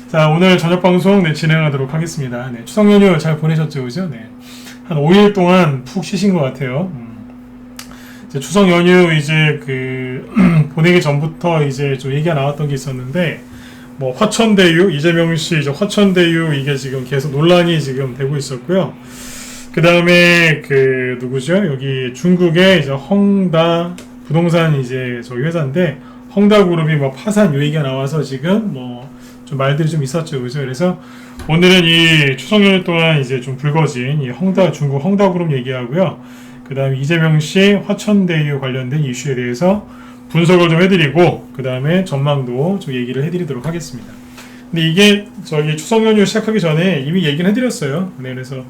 자, 오늘 저녁 방송 진행하도록 하겠습니다. 네, 추석 연휴 잘 보내셨죠, 그죠? 네. 한 5일 동안 푹 쉬신 것 같아요. 이제 추석 연휴 이제 보내기 전부터 이제 좀 얘기가 나왔던 게 있었는데, 뭐, 화천대유, 이재명 씨, 이제 화천대유 이게 지금 계속 논란이 지금 되고 있었고요. 그 다음에 누구죠? 여기 중국의 이제 헝다 부동산 이제 저희 회사인데, 헝다 그룹이 뭐 파산 요 얘기가 나와서 지금 뭐 좀 말들이 좀 있었죠, 그죠? 그래서 오늘은 이 추석 연휴 동안 이제 좀 불거진 이 중국 헝다 그룹 얘기하고요. 그 다음에 이재명 씨 화천대유 관련된 이슈에 대해서 분석을 좀 해드리고, 그 다음에 전망도 좀 얘기를 해드리도록 하겠습니다. 근데 이게 저기 추석 연휴 시작하기 전에 이미 얘기를 해드렸어요. 네, 그래서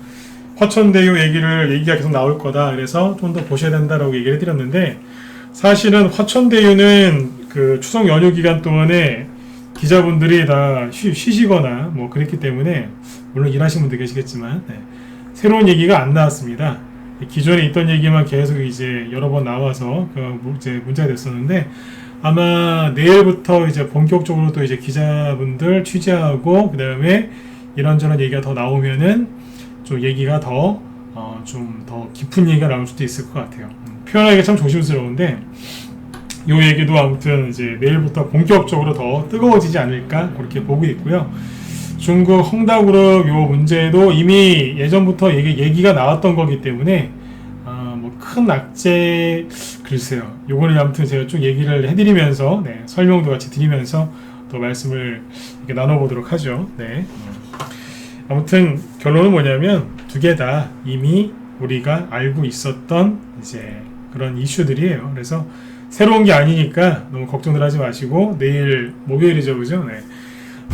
화천대유 얘기가 계속 나올 거다. 그래서 좀 더 보셔야 된다라고 얘기를 해드렸는데, 사실은 화천대유는 추석 연휴 기간 동안에 기자분들이 다 쉬시거나 뭐 그랬기 때문에, 물론 일하시는 분도 계시겠지만, 네, 새로운 얘기가 안 나왔습니다. 기존에 있던 얘기만 계속 이제 여러 번 나와서 이제 문제가 됐었는데, 아마 내일부터 이제 본격적으로 또 이제 기자분들 취재하고, 그 다음에 이런저런 얘기가 더 나오면은 좀 얘기가 좀 더 깊은 얘기가 나올 수도 있을 것 같아요. 표현하기가 참 조심스러운데, 이 얘기도 아무튼 이제 내일부터 본격적으로 더 뜨거워지지 않을까 그렇게 보고 있고요. 중국 헝다그룹 요 문제도 이미 예전부터 얘기가 나왔던 거기 때문에 뭐 큰 악재 글쎄요. 요거는 아무튼 제가 좀 얘기를 해드리면서, 네, 설명도 같이 드리면서 또 말씀을 이렇게 나눠보도록 하죠. 네. 아무튼 결론은 뭐냐면 두 개 다 이미 우리가 알고 있었던 이제 그런 이슈들이에요. 그래서 새로운 게 아니니까 너무 걱정들 하지 마시고, 내일 목요일이죠, 그죠? 네.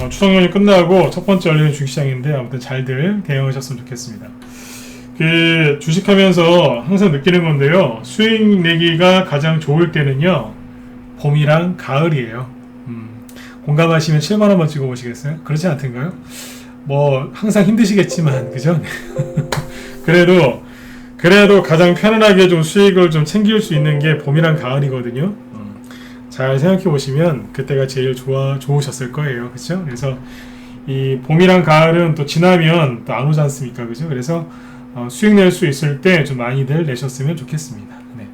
추석 연휴 끝나고 첫 번째 열리는 주식시장인데 아무튼 잘들 대응하셨으면 좋겠습니다. 주식하면서 항상 느끼는 건데요. 수익 내기가 가장 좋을 때는요, 봄이랑 가을이에요. 공감하시면 7만 원만 찍어보시겠어요? 그렇지 않던가요? 뭐 항상 힘드시겠지만, 그죠? 그래도 가장 편안하게 좀 수익을 좀 챙길 수 있는 게 봄이랑 가을이거든요. 잘 생각해 보시면 그때가 제일 좋으셨을 거예요. 그렇죠? 그래서 이 봄이랑 가을은 또 지나면 또 안 오지 않습니까? 그죠? 그래서 수익 낼 수 있을 때 좀 많이들 내셨으면 좋겠습니다. 네.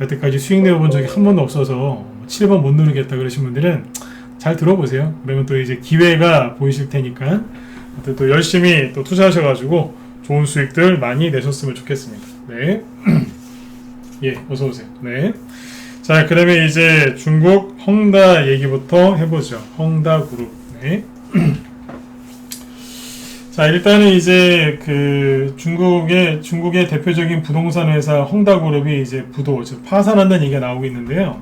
여태까지 수익 내본 적이 한 번도 없어서 7번 못 누르겠다 그러신 분들은 잘 들어보세요. 그러면 또 이제 기회가 보이실 테니까 또 열심히 또 투자하셔가지고 좋은 수익들 많이 내셨으면 좋겠습니다. 네. 예, 어서오세요. 네. 자, 그러면 이제 중국 헝다 얘기부터 해보죠. 헝다 그룹. 네. 자, 일단은 이제 중국의 대표적인 부동산 회사 헝다 그룹이 이제 즉 파산한다는 얘기가 나오고 있는데요.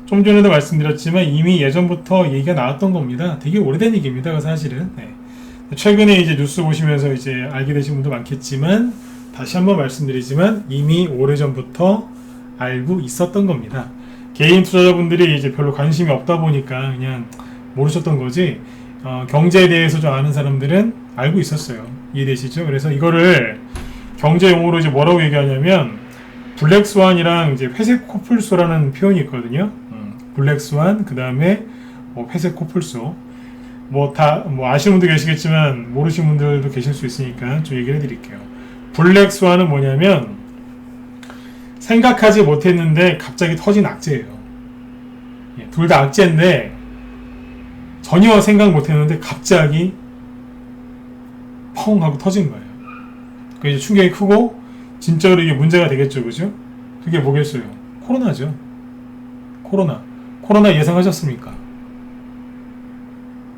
좀 전에도 말씀드렸지만 이미 예전부터 얘기가 나왔던 겁니다. 되게 오래된 얘기입니다, 사실은. 네. 최근에 이제 뉴스 보시면서 이제 알게 되신 분도 많겠지만, 다시 한번 말씀드리지만 이미 오래전부터 알고 있었던 겁니다. 개인 투자자분들이 이제 별로 관심이 없다 보니까 그냥 모르셨던 거지, 경제에 대해서 좀 아는 사람들은 알고 있었어요. 이해되시죠? 그래서 이거를 경제 용어로 이제 뭐라고 얘기하냐면, 블랙스완이랑 이제 회색 코뿔소라는 표현이 있거든요. 블랙스완, 그 다음에 회색 코뿔소. 뭐 아시는 분도 계시겠지만 모르시는 분들도 계실 수 있으니까 좀 얘기를 해드릴게요. 블랙스완은 뭐냐면, 생각하지 못했는데 갑자기 터진 악재예요. 둘 다 악재인데 전혀 생각 못했는데 갑자기 펑 하고 터진 거예요. 그 이제 충격이 크고 진짜로 이게 문제가 되겠죠, 그죠? 그게 뭐겠어요? 코로나죠. 코로나 예상하셨습니까?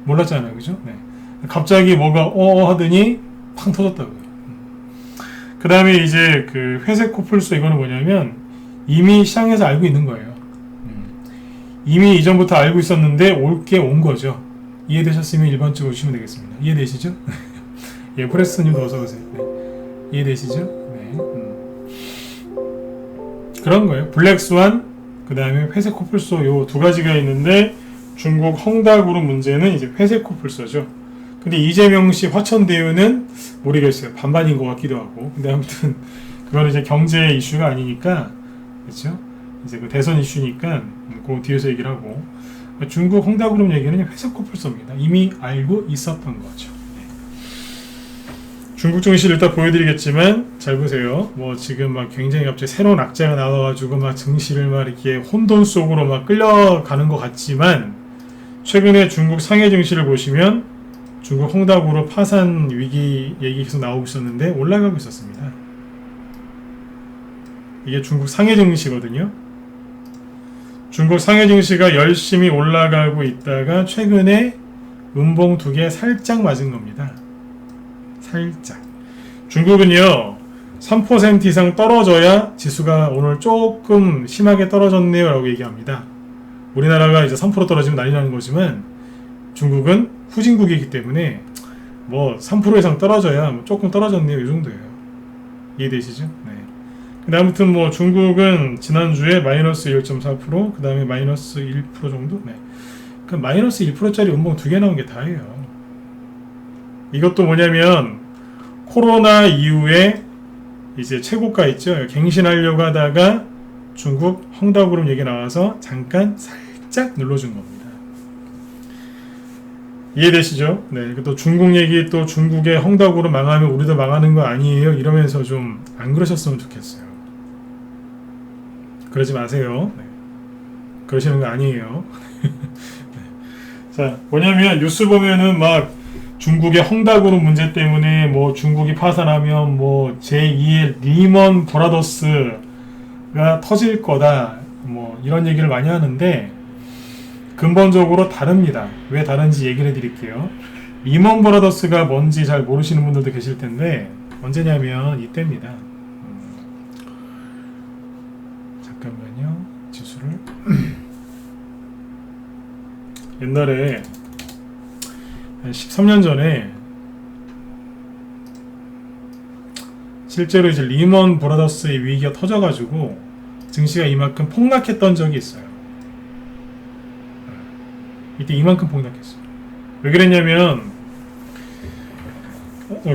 몰랐잖아요, 그죠? 네. 갑자기 뭐가 하더니 팡 터졌다고요. 그 다음에 이제 회색 코뿔소, 이거는 뭐냐면 이미 시장에서 알고 있는 거예요. 이미 이전부터 알고 있었는데 올 게 온 거죠. 이해되셨으면 1번 찍어주시면 되겠습니다. 이해되시죠? 예, 프레스님도 어서오세요. 네. 이해되시죠? 네. 그런 거예요. 블랙스완, 그 다음에 회색 코뿔소, 요 두 가지가 있는데, 중국 헝다그룹 문제는 이제 회색 코뿔소죠. 근데 이재명 씨 화천대유는 모르겠어요. 반반인 것 같기도 하고. 근데 아무튼 그거는 이제 경제 이슈가 아니니까, 그렇죠? 이제 대선 이슈니까 그 뒤에서 얘기를 하고. 중국 헝다그룹 얘기는 회사 코뿔소입니다. 이미 알고 있었던 거죠. 중국 증시 일단 보여드리겠지만 잘 보세요. 뭐 지금 막 굉장히 갑자기 새로운 악재가 나와가지고 막 증시를 막 이렇게 혼돈 속으로 막 끌려가는 것 같지만 최근에 중국 상해 증시를 보시면 중국 헝다그룹 파산 위기 얘기 계속 나오고 있었는데 올라가고 있었습니다. 이게 중국 상해 증시거든요. 중국 상해 증시가 열심히 올라가고 있다가 최근에 음봉 2개 살짝 맞은 겁니다. 살짝. 중국은요 3% 이상 떨어져야 지수가 오늘 조금 심하게 떨어졌네요 라고 얘기합니다. 우리나라가 이제 3% 떨어지면 난리 나는 거지만 중국은 후진국이기 때문에 뭐 3% 이상 떨어져야 뭐 조금 떨어졌네요 이 정도예요. 이해되시죠? 네. 근데 아무튼 뭐 중국은 지난주에 마이너스 1.4%, 그 다음에 마이너스 1% 정도? 네. 그 마이너스 1%짜리 음봉 2개 나온 게 다예요. 이것도 뭐냐면 코로나 이후에 이제 최고가 있죠. 갱신하려고 하다가 중국 헝다그룹 얘기 나와서 잠깐 살짝 눌러준 겁니다. 이해되시죠? 네. 또 중국 얘기 또 중국의 헝다그룹 망하면 우리도 망하는 거 아니에요? 이러면서 좀 안 그러셨으면 좋겠어요. 그러지 마세요. 네. 그러시는 거 아니에요. 네. 자, 뭐냐면 뉴스 보면은 막 중국의 헝다그룹 문제 때문에 뭐 중국이 파산하면 뭐 제2의 리먼 브라더스가 터질 거다. 뭐 이런 얘기를 많이 하는데 근본적으로 다릅니다. 왜 다른지 얘기를 해드릴게요. 리먼 브라더스가 뭔지 잘 모르시는 분들도 계실 텐데 언제냐면 이때입니다. 잠깐만요. 지수를 옛날에 한 13년 전에 실제로 이제 리먼 브라더스의 위기가 터져가지고 증시가 이만큼 폭락했던 적이 있어요. 이때 이만큼 폭락했어요. 왜 그랬냐면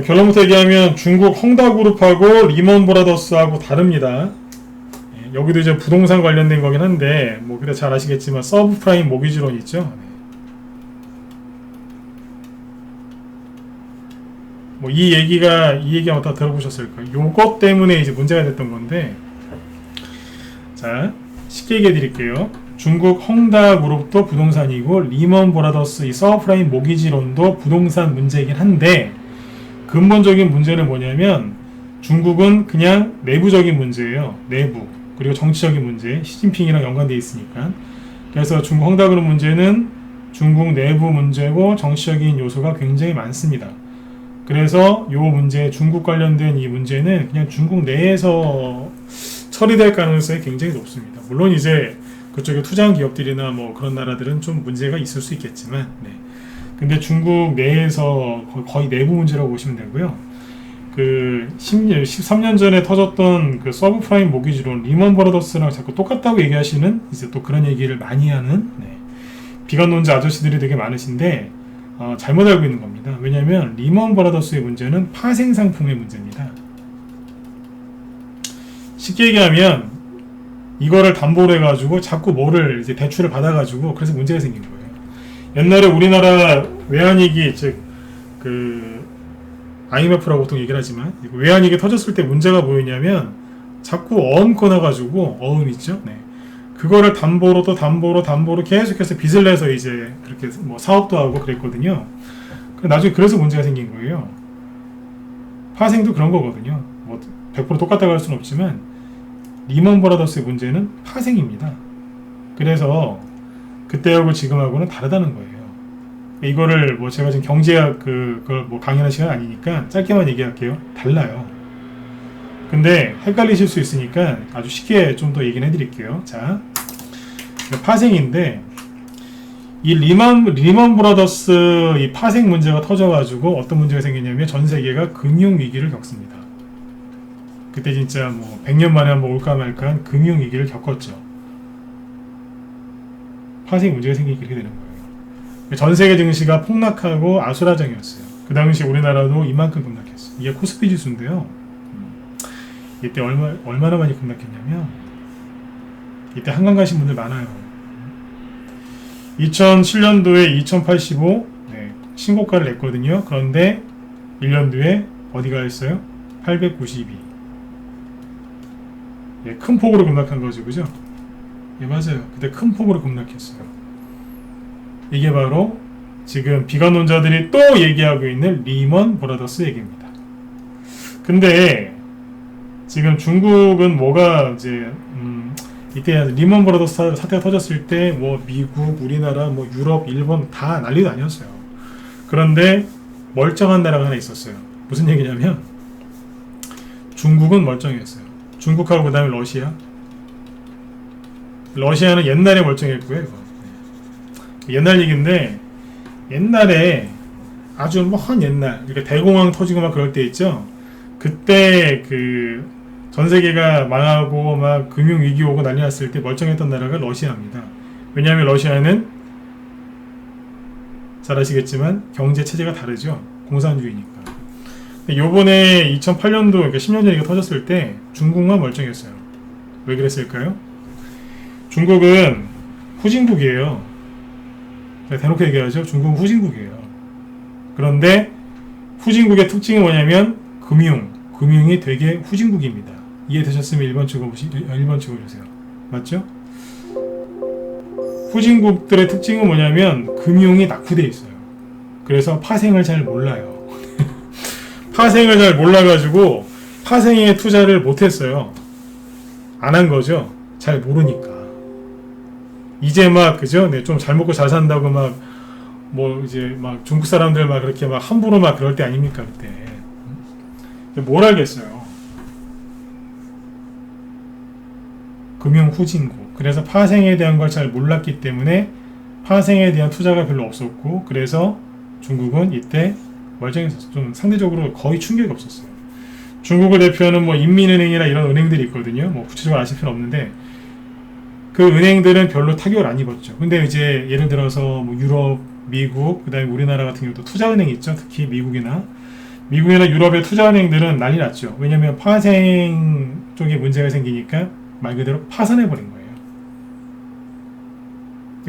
결론부터 얘기하면 중국 헝다그룹하고 리먼 브라더스하고 다릅니다. 여기도 이제 부동산 관련된 거긴 한데 뭐 그래 잘 아시겠지만 서브프라임 모기지론 있죠. 뭐 이 얘기가 다 들어보셨을 거예요. 요것 때문에 이제 문제가 됐던 건데 자 쉽게 얘기해 드릴게요. 중국 헝다그룹도 부동산이고 리먼 브라더스 이 서브프라임 모기지론도 부동산 문제이긴 한데 근본적인 문제는 뭐냐면 중국은 그냥 내부적인 문제예요. 내부. 그리고 정치적인 문제. 시진핑이랑 연관되어 있으니까. 그래서 중국 헝다그룹 문제는 중국 내부 문제고 정치적인 요소가 굉장히 많습니다. 그래서 이 문제, 중국 관련된 이 문제는 그냥 중국 내에서 처리될 가능성이 굉장히 높습니다. 물론 이제 그쪽에 투자한 기업들이나 뭐 그런 나라들은 좀 문제가 있을 수 있겠지만, 네. 근데 중국 내에서 거의 내부 문제라고 보시면 되고요. 그 13년 전에 터졌던 그 서브프라임 모기지론 리먼 브라더스랑 자꾸 똑같다고 얘기하시는 이제 또 그런 얘기를 많이 하는 네. 비관론자 아저씨들이 되게 많으신데 잘못 알고 있는 겁니다. 왜냐하면 리먼 브라더스의 문제는 파생 상품의 문제입니다. 쉽게 얘기하면 이거를 담보로 해가지고 자꾸 뭐를 이제 대출을 받아가지고 그래서 문제가 생긴 거예요. 옛날에 우리나라 외환위기 즉 그 IMF라고 보통 얘기를 하지만 외환위기 터졌을 때 문제가 뭐였냐면 자꾸 어음 꺼내가지고 어음 있죠. 네. 그거를 담보로 또 담보로 계속해서 빚을 내서 이제 그렇게 뭐 사업도 하고 그랬거든요. 나중에 그래서 문제가 생긴 거예요. 파생도 그런 거거든요. 뭐 100% 똑같다고 할 수는 없지만 리먼 브라더스의 문제는 파생입니다. 그래서 그때하고 지금하고는 다르다는 거예요. 이거를 뭐 제가 지금 경제학 그걸 뭐 강의하는 시간 아니니까 짧게만 얘기할게요. 달라요. 근데 헷갈리실 수 있으니까 아주 쉽게 좀 더 얘기를 해드릴게요. 자, 파생인데 이 리먼 브라더스 이 파생 문제가 터져가지고 어떤 문제가 생기냐면 전 세계가 금융 위기를 겪습니다. 그때 진짜 뭐 100년 만에 한번 올까 말까 한 금융 위기를 겪었죠. 파생 문제가 생기게 그렇게 되는 거예요. 전 세계 증시가 폭락하고 아수라장이었어요. 그 당시 우리나라도 이만큼 급락했어요. 이게 코스피 지수인데요. 이때 얼마나 많이 급락했냐면 이때 한강 가신 분들 많아요. 2007년도에 2085 네, 신고가를 냈거든요. 그런데 1년 뒤에 어디가 있어요? 892. 예, 큰 폭으로 급락한 거죠, 그죠? 예, 맞아요. 그때 큰 폭으로 급락했어요. 이게 바로 지금 비관론자들이 또 얘기하고 있는 리먼 브라더스 얘기입니다. 근데 지금 중국은 뭐가 이제 이때 리먼 브라더스 사태가 터졌을 때 뭐 미국, 우리나라, 뭐 유럽, 일본 다 난리도 아니었어요. 그런데 멀쩡한 나라가 하나 있었어요. 무슨 얘기냐면 중국은 멀쩡했어요. 중국하고 그 다음에 러시아. 러시아는 옛날에 멀쩡했고요. 이거. 옛날 얘기인데 옛날에 아주 먼 옛날, 그러니까 대공황 터지고 막 그럴 때 있죠. 그때 그 전 세계가 망하고 막 금융 위기 오고 난리 났을 때 멀쩡했던 나라가 러시아입니다. 왜냐하면 러시아는 잘 아시겠지만 경제 체제가 다르죠. 공산주의니까. 요번에 2008년도, 그러니까 10년 전에 이거 터졌을 때 중국만 멀쩡했어요. 왜 그랬을까요? 중국은 후진국이에요. 대놓고 얘기하죠. 중국은 후진국이에요. 그런데 후진국의 특징이 뭐냐면 금융이 되게 후진국입니다. 이해되셨으면 1번 찍어주세요. 맞죠? 후진국들의 특징은 뭐냐면 금융이 낙후되어 있어요. 그래서 파생을 잘 몰라요. 파생을 잘 몰라가지고 파생에 투자를 못했어요. 안 한 거죠. 잘 모르니까. 이제 막 그죠? 네, 좀 잘 먹고 잘 산다고 막 뭐 이제 막 중국 사람들 막 그렇게 막 함부로 막 그럴 때 아닙니까 그때. 뭘 알겠어요. 금융 후진국. 그래서 파생에 대한 걸 잘 몰랐기 때문에 파생에 대한 투자가 별로 없었고, 그래서 중국은 이때 멀쩡했었어요. 좀 상대적으로 거의 충격이 없었어요. 중국을 대표하는 뭐 인민은행이나 이런 은행들이 있거든요. 뭐 구체적으로 아실 필요는 없는데 그 은행들은 별로 타격을 안 입었죠. 근데 이제 예를 들어서 뭐 유럽, 미국, 그다음에 우리나라 같은 경우도 투자은행이 있죠. 특히 미국이나 유럽의 투자은행들은 난리 났죠. 왜냐하면 파생 쪽에 문제가 생기니까 말 그대로 파산해버린 거예요.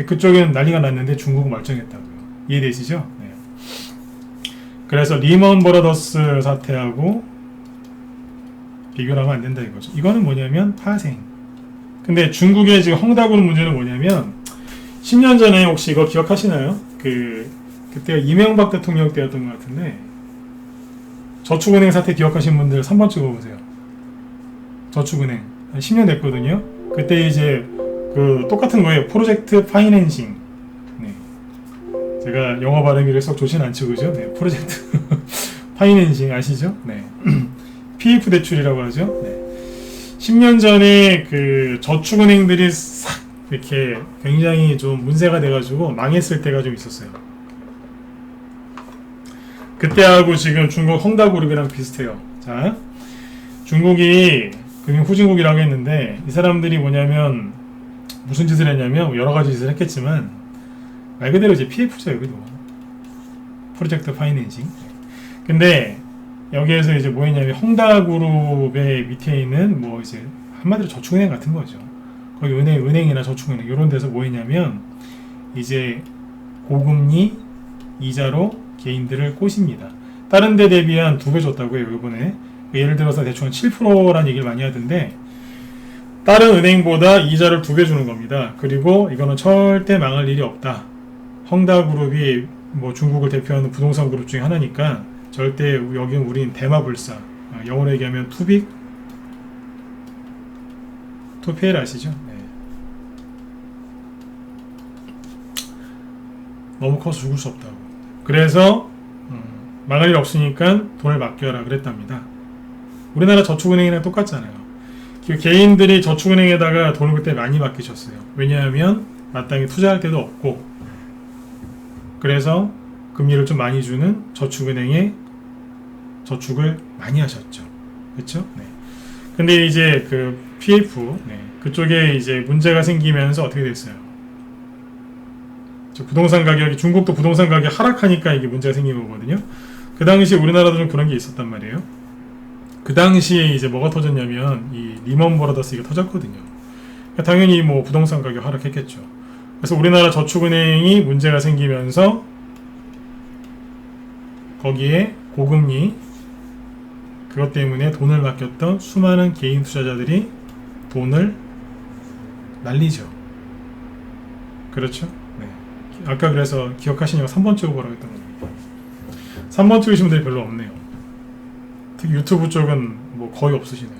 그쪽에는 난리가 났는데 중국은 멀쩡했다고요. 이해되시죠? 네. 그래서 리먼 브라더스 사태하고 비교를 하면 안 된다 이거죠. 이거는 뭐냐면 파생. 근데 중국의 지금 헝다구는 문제는 뭐냐면 10년 전에 혹시 이거 기억하시나요? 그때가 이명박 대통령 때였던 것 같은데 저축은행 사태 기억하시는 분들 3번 찍어보세요. 저축은행 10년 됐거든요. 그때 이제 그 똑같은 거예요. 프로젝트 파이낸싱. 네. 제가 영어 발음이 썩 좋진 않죠, 그죠? 네. 프로젝트 파이낸싱 아시죠? 네. PF 대출이라고 하죠. 네. 10년 전에 그 저축은행들이 싹 이렇게 굉장히 좀 문제가 돼가지고 망했을 때가 좀 있었어요. 그때하고 지금 중국 헝다그룹이랑 비슷해요. 자, 중국이 금융 후진국이라고 했는데 이 사람들이 뭐냐면 무슨 짓을 했냐면 여러 가지 짓을 했겠지만 말 그대로 이제 PF죠. 여기도 프로젝트 파이낸싱. 근데 여기에서 이제 뭐 했냐면 헝다그룹의 밑에 있는 뭐 이제 한마디로 저축은행 같은 거죠. 거기 은행이나 저축은행 이런 데서 뭐 했냐면 이제 고금리 이자로 개인들을 꼬십니다. 다른 데 대비한 2배 줬다고요, 이번에. 예를 들어서 대충 7%라는 얘기를 많이 하던데 다른 은행보다 이자를 2배 주는 겁니다. 그리고 이거는 절대 망할 일이 없다. 헝다그룹이 뭐 중국을 대표하는 부동산 그룹 중에 하나니까 절대 여기는 우린 대마불사, 영어로 얘기하면 투빅 투페일 아시죠? 네. 너무 커서 죽을 수 없다고. 그래서 망할 일 없으니까 돈을 맡겨라 그랬답니다. 우리나라 저축은행이랑 똑같잖아요. 개인들이 저축은행에다가 돈을 그때 많이 맡기셨어요. 왜냐하면 마땅히 투자할 데도 없고, 그래서 금리를 좀 많이 주는 저축은행에 저축을 많이 하셨죠. 그렇죠? 네. 근데 이제 그 PF 그쪽에 이제 문제가 생기면서 어떻게 됐어요? 부동산 가격이, 중국도 부동산 가격이 하락하니까 이게 문제가 생긴 거거든요. 그 당시 우리나라도 좀 그런 게 있었단 말이에요. 그 당시에 이제 뭐가 터졌냐면 이 리먼 브라더스 이가 터졌거든요. 그러니까 당연히 뭐 부동산 가격 하락했겠죠. 그래서 우리나라 저축은행이 문제가 생기면서 거기에 고금리 그것 때문에 돈을 맡겼던 수많은 개인 투자자들이 돈을 날리죠. 그렇죠? 네. 아까 그래서 기억하시냐고 3번 쪽을 보라고 했던 겁니다. 3번 쪽이신 분들이 별로 없네요. 특히 유튜브 쪽은 뭐 거의 없으시네요.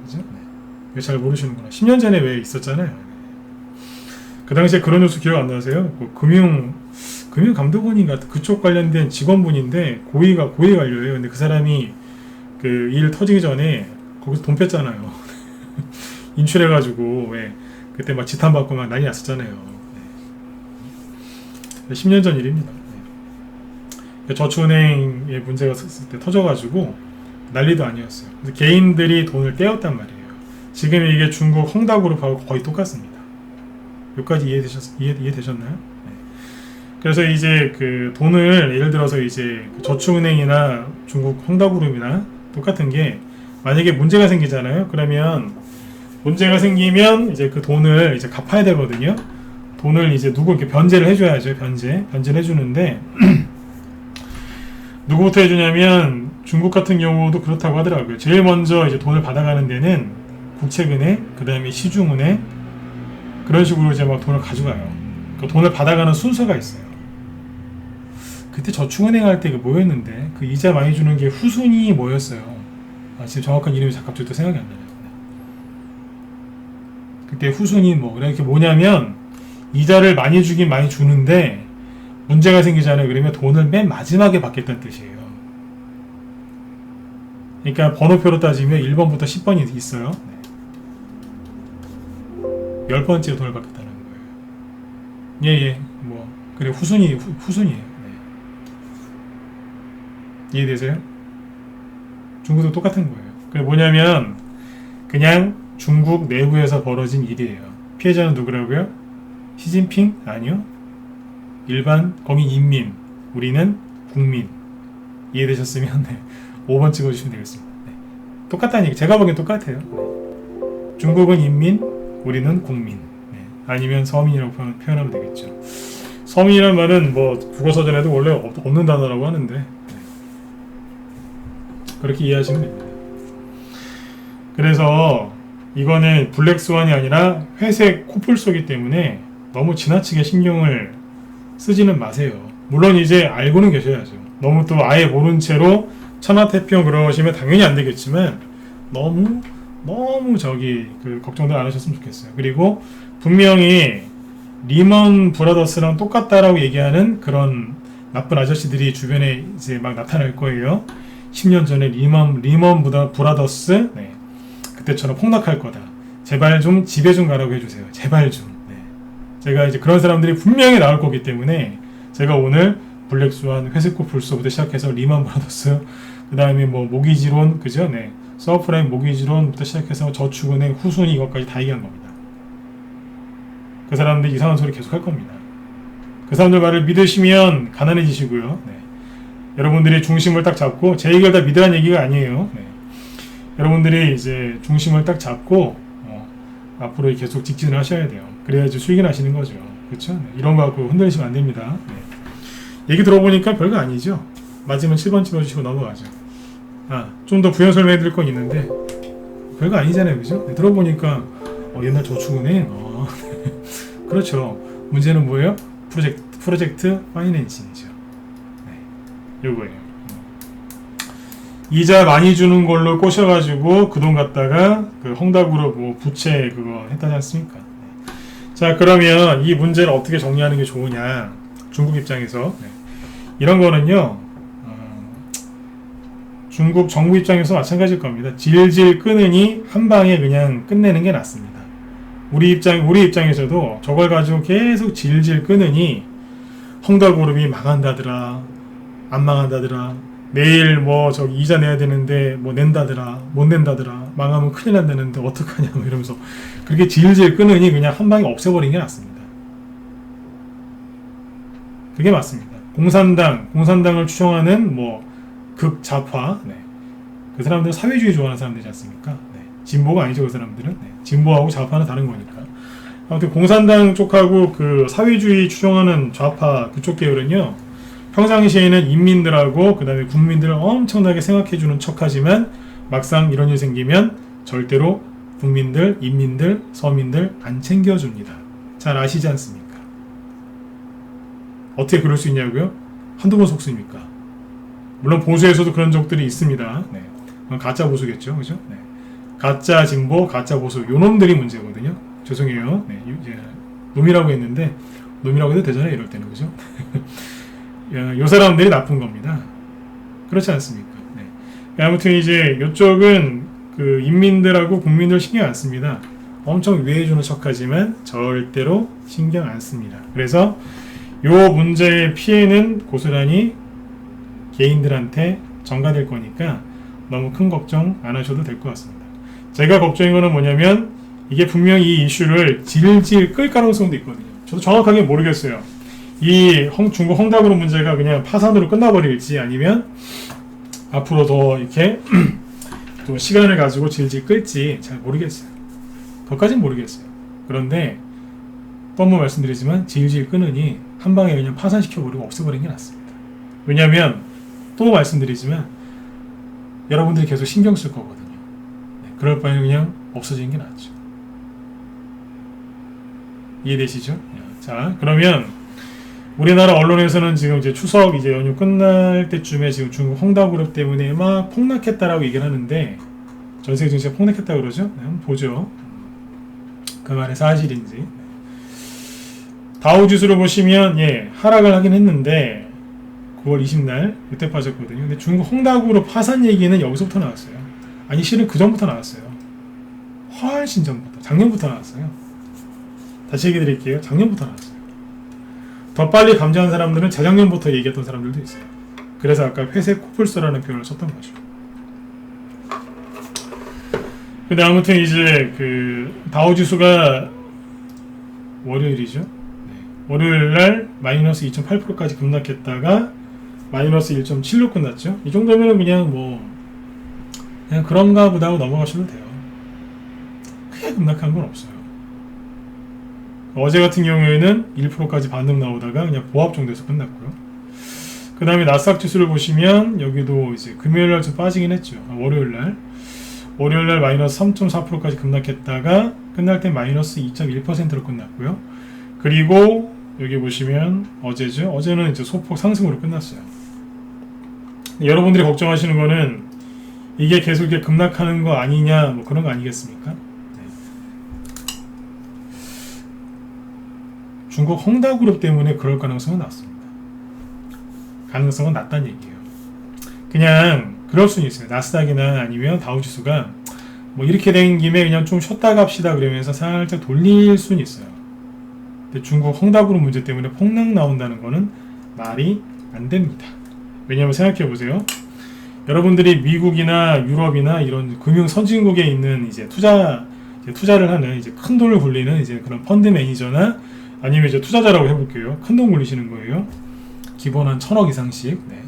그죠? 네. 왜 잘 모르시는구나. 10년 전에 왜 있었잖아요. 그 당시에 그런 뉴스 기억 안 나세요? 뭐 금융감독원인가 그쪽 관련된 직원분인데 고위가 고위 관료예요. 근데 그 사람이 그 일 터지기 전에 거기서 돈 뺐잖아요. 인출해가지고 왜 그때 막 지탄받고 막 난리 났었잖아요. 네. 10년 전 일입니다. 네. 저축은행에 문제가 있을 때 터져가지고 난리도 아니었어요. 그래서 개인들이 돈을 떼었단 말이에요. 지금 이게 중국 헝다그룹하고 거의 똑같습니다. 여기까지 이해되셨나요? 네. 그래서 이제 그 돈을 예를 들어서 이제 그 저축은행이나 중국 헝다그룹이나 똑같은 게 만약에 문제가 생기잖아요. 그러면 문제가 생기면 이제 그 돈을 이제 갚아야 되거든요. 돈을 이제 누구 이렇게 변제를 해줘야죠. 변제를 해주는데 누구부터 해주냐면 중국 같은 경우도 그렇다고 하더라고요. 제일 먼저 이제 돈을 받아가는 데는 국채은행, 그 다음에 시중은행 그런 식으로 이제 막 돈을 가져가요. 그 돈을 받아가는 순서가 있어요. 그때 저축은행 할 때 그 뭐였는데 그 이자 많이 주는 게 후순위 뭐였어요. 지금 정확한 이름이 갑자기 또 생각이 안 나요. 그때 후순위 뭐 이렇게 뭐냐면 이자를 많이 주긴 많이 주는데 문제가 생기잖아요. 그러면 돈을 맨 마지막에 받겠다는 뜻이에요. 그러니까 번호표로 따지면 1번부터 10번이 있어요. 10번째 돈을 받겠다는 거예요. 예. 뭐 그래 후순위예요. 네. 이해되세요? 중국도 똑같은 거예요. 그게 뭐냐면 그냥 중국 내부에서 벌어진 일이에요. 피해자는 누구라고요? 시진핑? 아니요. 일반 거기 인민. 우리는 국민. 이해되셨으면 네. 5번 찍어주시면 되겠습니다. 네. 똑같다는 얘기. 제가 보기엔 똑같아요. 네. 중국은 인민, 우리는 국민. 네. 아니면 서민이라고 표현하면 되겠죠. 서민이란 말은 뭐 국어사전에도 원래 없는 단어라고 하는데 네. 그렇게 이해하시면 됩니다. 그래서 이거는 블랙스완이 아니라 회색 코뿔소이기 때문에 너무 지나치게 신경을 쓰지는 마세요. 물론 이제 알고는 계셔야죠. 너무 또 아예 모른 채로 천하태평 그러시면 당연히 안 되겠지만 너무 그 걱정들 안 하셨으면 좋겠어요. 그리고 분명히 리먼 브라더스랑 똑같다라고 얘기하는 그런 나쁜 아저씨들이 주변에 이제 막 나타날 거예요. 10년 전에 리먼 브라더스 네. 그때처럼 폭락할 거다. 제발 좀 집에 좀 가라고 해주세요. 제발 좀. 네. 제가 이제 그런 사람들이 분명히 나올 거기 때문에 제가 오늘 블랙스완, 회색코뿔소부터 시작해서 리먼 브라더스, 그 다음에 뭐 모기지론, 그죠? 네. 서프라임 모기지론부터 시작해서 저축은행 후순위 이것까지 다 얘기한 겁니다. 그 사람들 이상한 소리 계속 할 겁니다. 그 사람들 말을 믿으시면 가난해지시고요. 네. 여러분들이 중심을 딱 잡고 제 얘기를 다 믿으라는 얘기가 아니에요. 네. 여러분들이 이제 중심을 딱 잡고 앞으로 계속 직진을 하셔야 돼요. 그래야지 수익이 나시는 거죠. 그렇죠? 네. 이런 거 갖고 흔들리시면 안 됩니다. 네. 얘기 들어보니까 별거 아니죠. 맞으면 7번 집어주시고 넘어가죠. 좀 더 부연 설명해 드릴 건 있는데 별거 아니잖아요. 그죠? 네. 들어보니까 옛날 저축은행 그렇죠. 문제는 뭐예요? 프로젝트 파이낸싱이죠. 네. 요거예요. 이자 많이 주는 걸로 꼬셔가지고 그 돈 갖다가 그 헝다그룹 뭐 부채 그거 했다지 않습니까? 네. 자 그러면 이 문제를 어떻게 정리하는 게 좋으냐? 중국 입장에서 네. 이런 거는요 중국 정부 입장에서 마찬가지일 겁니다. 질질 끄느니 한 방에 그냥 끝내는 게 낫습니다. 우리 입장에서도 저걸 가지고 계속 질질 끄느니 헝다그룹이 망한다더라, 안 망한다더라. 내일 뭐 저기 이자 내야 되는데 뭐 낸다더라, 못 낸다더라, 망하면 큰일 난다는데 어떡하냐 뭐 이러면서 그렇게 질질 끄느니 그냥 한 방에 없애버리는 게 낫습니다. 그게 맞습니다. 공산당을 추종하는 뭐 극좌파, 네. 그 사람들은 사회주의 좋아하는 사람들이지 않습니까? 네. 진보가 아니죠, 그 사람들은. 네. 진보하고 좌파는 다른 거니까. 아무튼 공산당 쪽하고 그 사회주의 추종하는 좌파 그쪽 계열은요, 평상시에는 인민들하고 그 다음에 국민들을 엄청나게 생각해주는 척하지만 막상 이런 일 생기면 절대로 국민들, 인민들, 서민들 안 챙겨줍니다. 잘 아시지 않습니까? 어떻게 그럴 수 있냐고요? 한두 번 속습니까? 물론 보수에서도 그런 적들이 있습니다. 네. 가짜 보수겠죠, 그죠? 네. 가짜 진보, 가짜 보수, 요 놈들이 문제거든요. 죄송해요. 네. 놈이라고 했는데, 놈이라고 해도 되잖아요, 이럴 때는, 그죠? 요 사람들이 나쁜 겁니다. 그렇지 않습니까? 네. 아무튼 이제 요쪽은 그 인민들하고 국민들 신경 안 씁니다. 엄청 위해주는 척하지만 절대로 신경 안 씁니다. 그래서 요 문제의 피해는 고스란히 개인들한테 전가될 거니까 너무 큰 걱정 안 하셔도 될 것 같습니다. 제가 걱정인 거는 뭐냐면 이게 분명히 이 이슈를 질질 끌 가능성도 있거든요. 저도 정확하게 모르겠어요. 이 중국 헝다그룹 문제가 그냥 파산으로 끝나버릴지 아니면 앞으로 더 이렇게 또 시간을 가지고 질질 끌지 잘 모르겠어요. 그것까진 모르겠어요. 그런데 또 한 번 말씀드리지만 질질 끄느니 한 방에 그냥 파산시켜버리고 없애버리는 게 낫습니다. 왜냐하면 또 말씀드리지만 여러분들이 계속 신경 쓸 거거든요. 네, 그럴 바에는 그냥 없어지는 게 낫죠. 이해되시죠? 자, 그러면 우리나라 언론에서는 지금 이제 추석 이제 연휴 끝날 때쯤에 지금 중국 헝다그룹 때문에 막 폭락했다라고 얘기를 하는데 전세 증시가 폭락했다고 그러죠? 네, 한번 보죠. 그 말이 사실인지. 다우 지수를 보시면 하락을 하긴 했는데 9월 20날 이때 빠졌거든요. 근데 중국 헝다그룹 파산 얘기는 여기서부터 나왔어요. 아니 실은 그 전부터 나왔어요. 훨씬 전부터, 작년부터 나왔어요. 다시 얘기 드릴게요. 작년부터 나왔어요. 더 빨리 감지한 사람들은 재작년부터 얘기했던 사람들도 있어요. 그래서 아까 회색 코뿔소라는 표현을 썼던 거죠. 근데 아무튼 이제 그 다우지수가 월요일이죠. 네. 월요일날 마이너스 2.8%까지 급락했다가 마이너스 1.7로 끝났죠. 이 정도면 그냥 그런가 보다 하고 넘어가셔도 돼요. 크게 급락한 건 없어요. 어제 같은 경우에는 1%까지 반등 나오다가 그냥 보합 정도에서 끝났고요. 그 다음에 나스닥 지수를 보시면 여기도 이제 금요일날 좀 빠지긴 했죠. 월요일날 마이너스 3.4%까지 급락했다가 끝날 때 마이너스 2.1%로 끝났고요. 그리고 여기 보시면 어제죠. 어제는 이제 소폭 상승으로 끝났어요. 여러분들이 걱정하시는 거는 이게 계속 이렇게 급락하는 거 아니냐, 뭐 그런 거 아니겠습니까? 중국 헝다그룹 때문에 그럴 가능성은 낮습니다. 가능성은 낮다는 얘기예요. 그냥 그럴 수는 있어요. 나스닥이나 아니면 다우지수가 뭐 이렇게 된 김에 그냥 좀 쉬었다 갑시다 그러면서 살짝 돌릴 수는 있어요. 근데 중국 헝다그룹 문제 때문에 폭락 나온다는 거는 말이 안 됩니다. 왜냐하면 생각해 보세요. 여러분들이 미국이나 유럽이나 이런 금융 선진국에 있는 이제 투자를 하는 이제 큰 돈을 굴리는 이제 그런 펀드 매니저나 아니면 이제 투자자라고 해볼게요. 큰 돈 굴리시는 거예요. 기본 한 1,000억 이상씩. 네.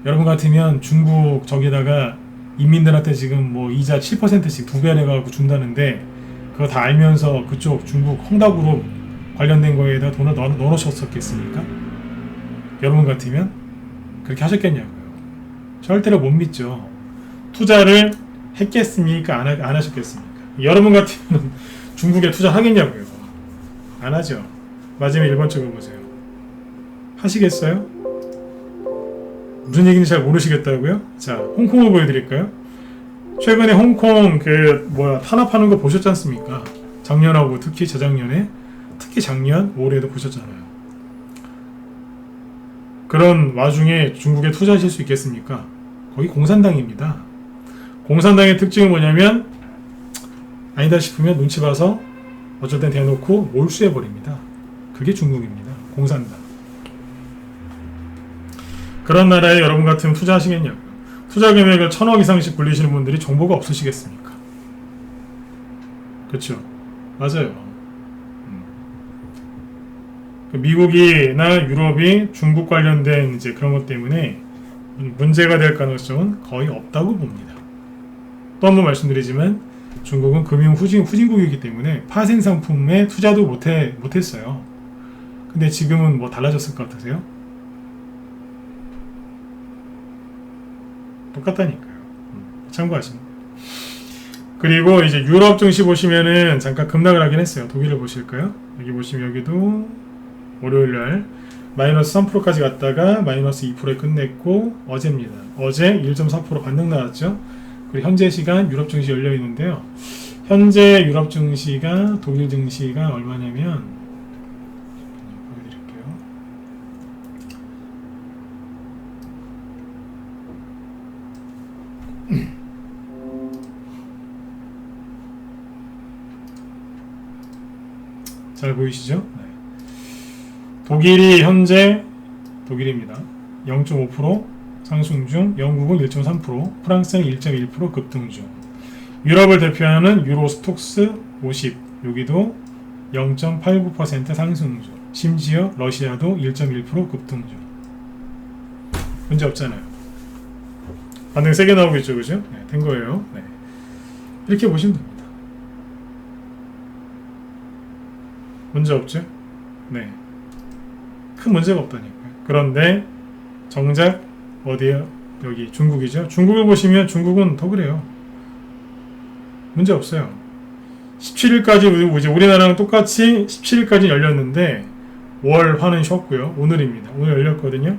여러분 같으면 중국 저기다가 인민들한테 지금 뭐 이자 7%씩 2배 내가지고 준다는데 그거 다 알면서 그쪽 중국 헝다그룹 관련된 거에다 돈을 넣어놓으셨겠습니까? 여러분 같으면 그렇게 하셨겠냐고요. 절대로 못 믿죠. 투자를 했겠습니까? 안 하셨겠습니까? 여러분 같으면 중국에 투자하겠냐고요. 안 하죠. 마지막에 1번 적어보세요. 하시겠어요? 무슨 얘기인지 잘 모르시겠다고요? 자, 홍콩을 보여드릴까요? 최근에 홍콩 탄압하는 거 보셨지 않습니까? 작년하고 특히 재작년에, 특히 작년 올해도 보셨잖아요. 그런 와중에 중국에 투자하실 수 있겠습니까? 거기 공산당입니다. 공산당의 특징은 뭐냐면 아니다 싶으면 눈치 봐서 어쩔 땐 대놓고 몰수해버립니다. 그게 중국입니다. 공산당. 그런 나라에 여러분 같으면 투자하시겠냐고요. 투자 금액을 1,000억 이상씩 굴리시는 분들이 정보가 없으시겠습니까? 그렇죠? 맞아요. 미국이나 유럽이 중국 관련된 이제 그런 것 때문에 문제가 될 가능성은 거의 없다고 봅니다. 또 한 번 말씀드리지만 중국은 금융 후진국이기 때문에 파생 상품에 투자도 못했어요. 근데 지금은 뭐 달라졌을 것 같으세요? 똑같다니까요. 참고하시면. 그리고 이제 유럽 증시 보시면은 잠깐 급락을 하긴 했어요. 독일을 보실까요? 여기 보시면 여기도 월요일날 마이너스 3%까지 갔다가 마이너스 2%에 끝냈고 어제입니다. 어제 1.4% 반등 나왔죠. 그리고 현재 시간 유럽 증시 열려 있는데요. 현재 유럽 증시가 독일 증시가 얼마냐면 보여드릴게요. 잘 보이시죠? 네. 독일이 현재 독일입니다. 0.5% 상승 중, 영국은 1.3%, 프랑스는 1.1% 급등 중. 유럽을 대표하는 유로스톡스 50 여기도 0.89% 상승 중. 심지어 러시아도 1.1% 급등 중. 문제 없잖아요. 반등 세게 나오고 있죠, 그죠? 네, 된 거예요. 네. 이렇게 보시면 됩니다. 문제 없죠? 네. 큰 문제가 없다니까요. 그런데 정작 어디에요? 여기 중국이죠. 중국을 보시면 중국은 더 그래요. 문제 없어요. 17일까지 이제 우리나라랑 똑같이 17일까지 열렸는데 월, 화는 쉬었고요. 오늘입니다. 오늘 열렸거든요.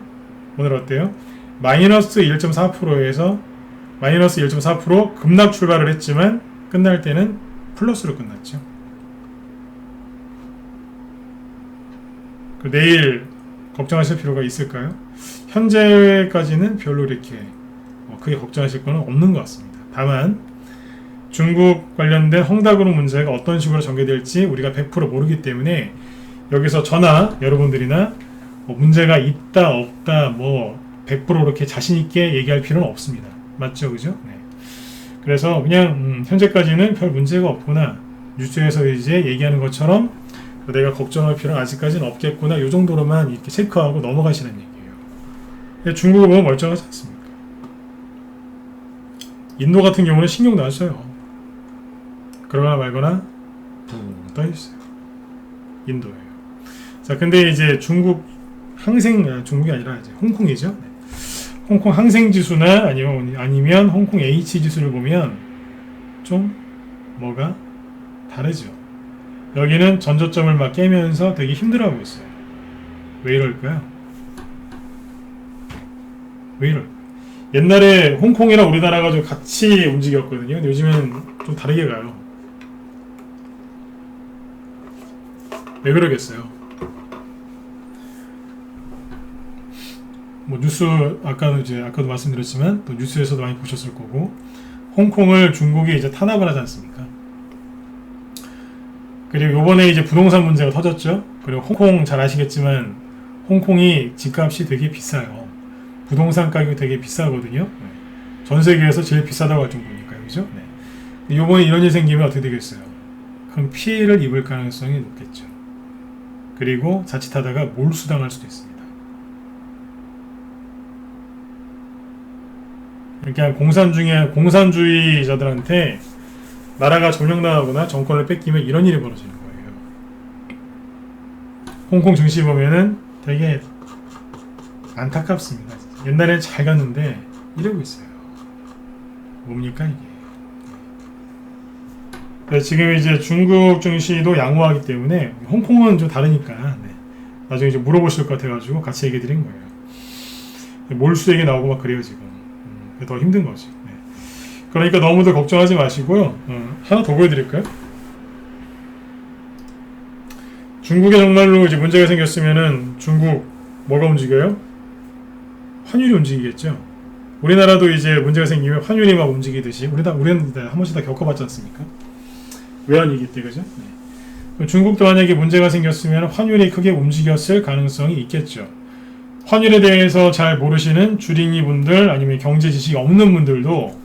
오늘 어때요? 마이너스 1.4%에서 마이너스 1.4% 급락 출발을 했지만 끝날 때는 플러스로 끝났죠. 내일 걱정하실 필요가 있을까요? 현재까지는 별로 이렇게 크게 걱정하실 건 없는 것 같습니다. 다만 중국 관련된 헝다그룹 문제가 어떤 식으로 전개될지 우리가 100% 모르기 때문에 여기서 저나 여러분들이나 문제가 있다 없다 100% 이렇게 자신 있게 얘기할 필요는 없습니다. 맞죠, 그죠? 네. 그래서 그냥 현재까지는 별 문제가 없구나, 뉴스에서 이제 얘기하는 것처럼 내가 걱정할 필요는 아직까지는 없겠구나, 이 정도로만 이렇게 체크하고 넘어가시는 얘기예요. 중국을 보면 멀쩡하지 않습니까? 인도 같은 경우는 신경도 안 써요. 그러거나 말거나 붕 떠있어요. 인도예요. 자, 근데 이제 중국이 아니라 이제 홍콩이죠. 네. 홍콩 항생지수나 아니면 홍콩 H지수를 보면 좀 뭐가 다르죠. 여기는 전저점을 막 깨면서 되게 힘들어하고 있어요. 왜 이럴까요? 왜 이럴까요? 옛날에 홍콩이랑 우리나라가 좀 같이 움직였거든요. 근데 요즘에는 좀 다르게 가요. 왜 그러겠어요? 뉴스 아까도 말씀드렸지만 또 뉴스에서도 많이 보셨을 거고, 홍콩을 중국이 이제 탄압을 하지 않습니까? 그리고 요번에 이제 부동산 문제가 터졌죠. 그리고 홍콩 잘 아시겠지만 홍콩이 집값이 되게 비싸요. 부동산 가격이 되게 비싸거든요. 네. 전 세계에서 제일 비싸다고 할 정도니까요, 그죠? 네. 요번에 이런 일 생기면 어떻게 되겠어요? 그럼 피해를 입을 가능성이 높겠죠. 그리고 자칫하다가 몰수당할 수도 있습니다. 그러니까 공산주의자들한테 나라가 점령당하거나 정권을 뺏기면 이런 일이 벌어지는 거예요. 홍콩 증시 보면은 되게 안타깝습니다. 옛날엔 잘 갔는데 이러고 있어요. 뭡니까 이게? 네, 지금 이제 중국 증시도 양호하기 때문에 홍콩은 좀 다르니까 네. 나중에 이제 물어보실 것 같아가지고 같이 얘기 드린 거예요. 몰수 얘기 나오고 막 그래요 지금. 더 힘든 거지. 네. 그러니까 너무도 걱정하지 마시고요. 하나 더 보여드릴까요? 중국에 정말로 이제 문제가 생겼으면은 중국 뭐가 움직여요? 환율이 움직이겠죠. 우리나라도 이제 문제가 생기면 환율이 막 움직이듯이 우리는 한 번씩 다 겪어봤지 않습니까? 외환위기 때, 그죠? 네. 중국도 만약에 문제가 생겼으면 환율이 크게 움직였을 가능성이 있겠죠. 환율에 대해서 잘 모르시는 주린이 분들 아니면 경제 지식이 없는 분들도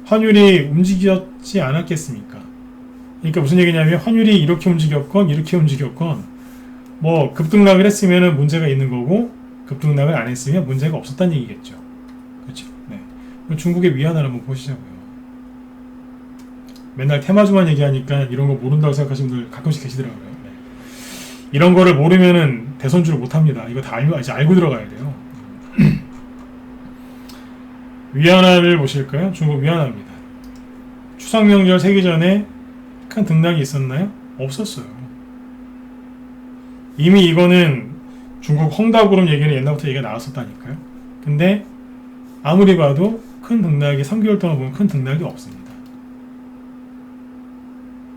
환율이 움직였지 않았겠습니까? 그러니까 무슨 얘기냐면 환율이 이렇게 움직였건 이렇게 움직였건 급등락을 했으면 문제가 있는 거고 급등락을 안 했으면 문제가 없었다는 얘기겠죠. 그렇죠? 네. 중국의 위안을 한번 보시자고요. 맨날 테마주만 얘기하니까 이런 거 모른다고 생각하시는 분들 가끔씩 계시더라고요. 네. 이런 거를 모르면은 대선주를 못합니다. 이거 다 이제 알고 들어가야 돼요. 위안화를 보실까요? 중국 위안화입니다. 추석 명절 세기 전에 큰 등락이 있었나요? 없었어요. 이미 이거는 중국 헝다그룹 얘기는 옛날부터 얘기가 나왔었다니까요. 근데 아무리 봐도 큰 등락이 3개월 동안 보면 큰 등락이 없습니다.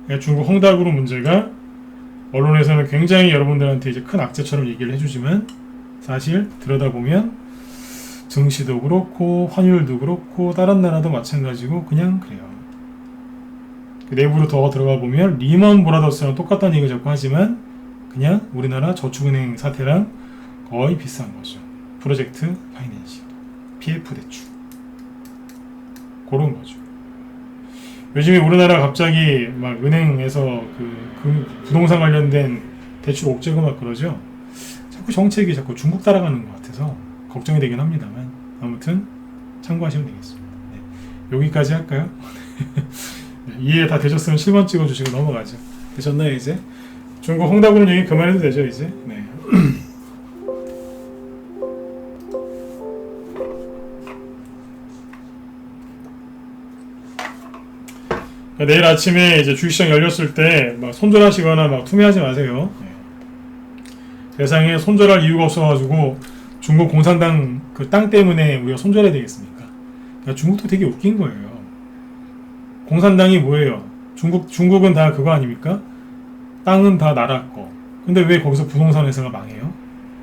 그러니까 중국 헝다그룹 문제가 언론에서는 굉장히 여러분들한테 이제 큰 악재처럼 얘기를 해주지만 사실 들여다보면 증시도 그렇고 환율도 그렇고 다른 나라도 마찬가지고 그냥 그래요. 내부로 더 들어가 보면 리먼 브라더스랑 똑같다는 얘기 자꾸 하지만 그냥 우리나라 저축은행 사태랑 거의 비슷한 거죠. 프로젝트 파이낸싱, PF 대출 그런 거죠. 요즘에 우리나라 갑자기 막 은행에서 그 부동산 관련된 대출 옥죄고 막 그러죠. 자꾸 정책이 자꾸 중국 따라가는 것 같아서 걱정이 되긴 합니다만 아무튼 참고하시면 되겠습니다. 네. 여기까지 할까요? 네. 이해 다 되셨으면 7번 찍어주시고 넘어가죠. 되셨나요 이제? 중국 헝다그룹 얘기 그만해도 되죠 이제? 네. 내일 아침에 이제 주식시장 열렸을 때 막 손절하시거나 막 투매하지 마세요. 네. 세상에 손절할 이유가 없어가지고 중국 공산당 그 땅 때문에 우리가 손절해야 되겠습니까? 그러니까 중국도 되게 웃긴 거예요. 공산당이 뭐예요? 중국은 다 그거 아닙니까? 땅은 다 나라 거. 근데 왜 거기서 부동산 회사가 망해요?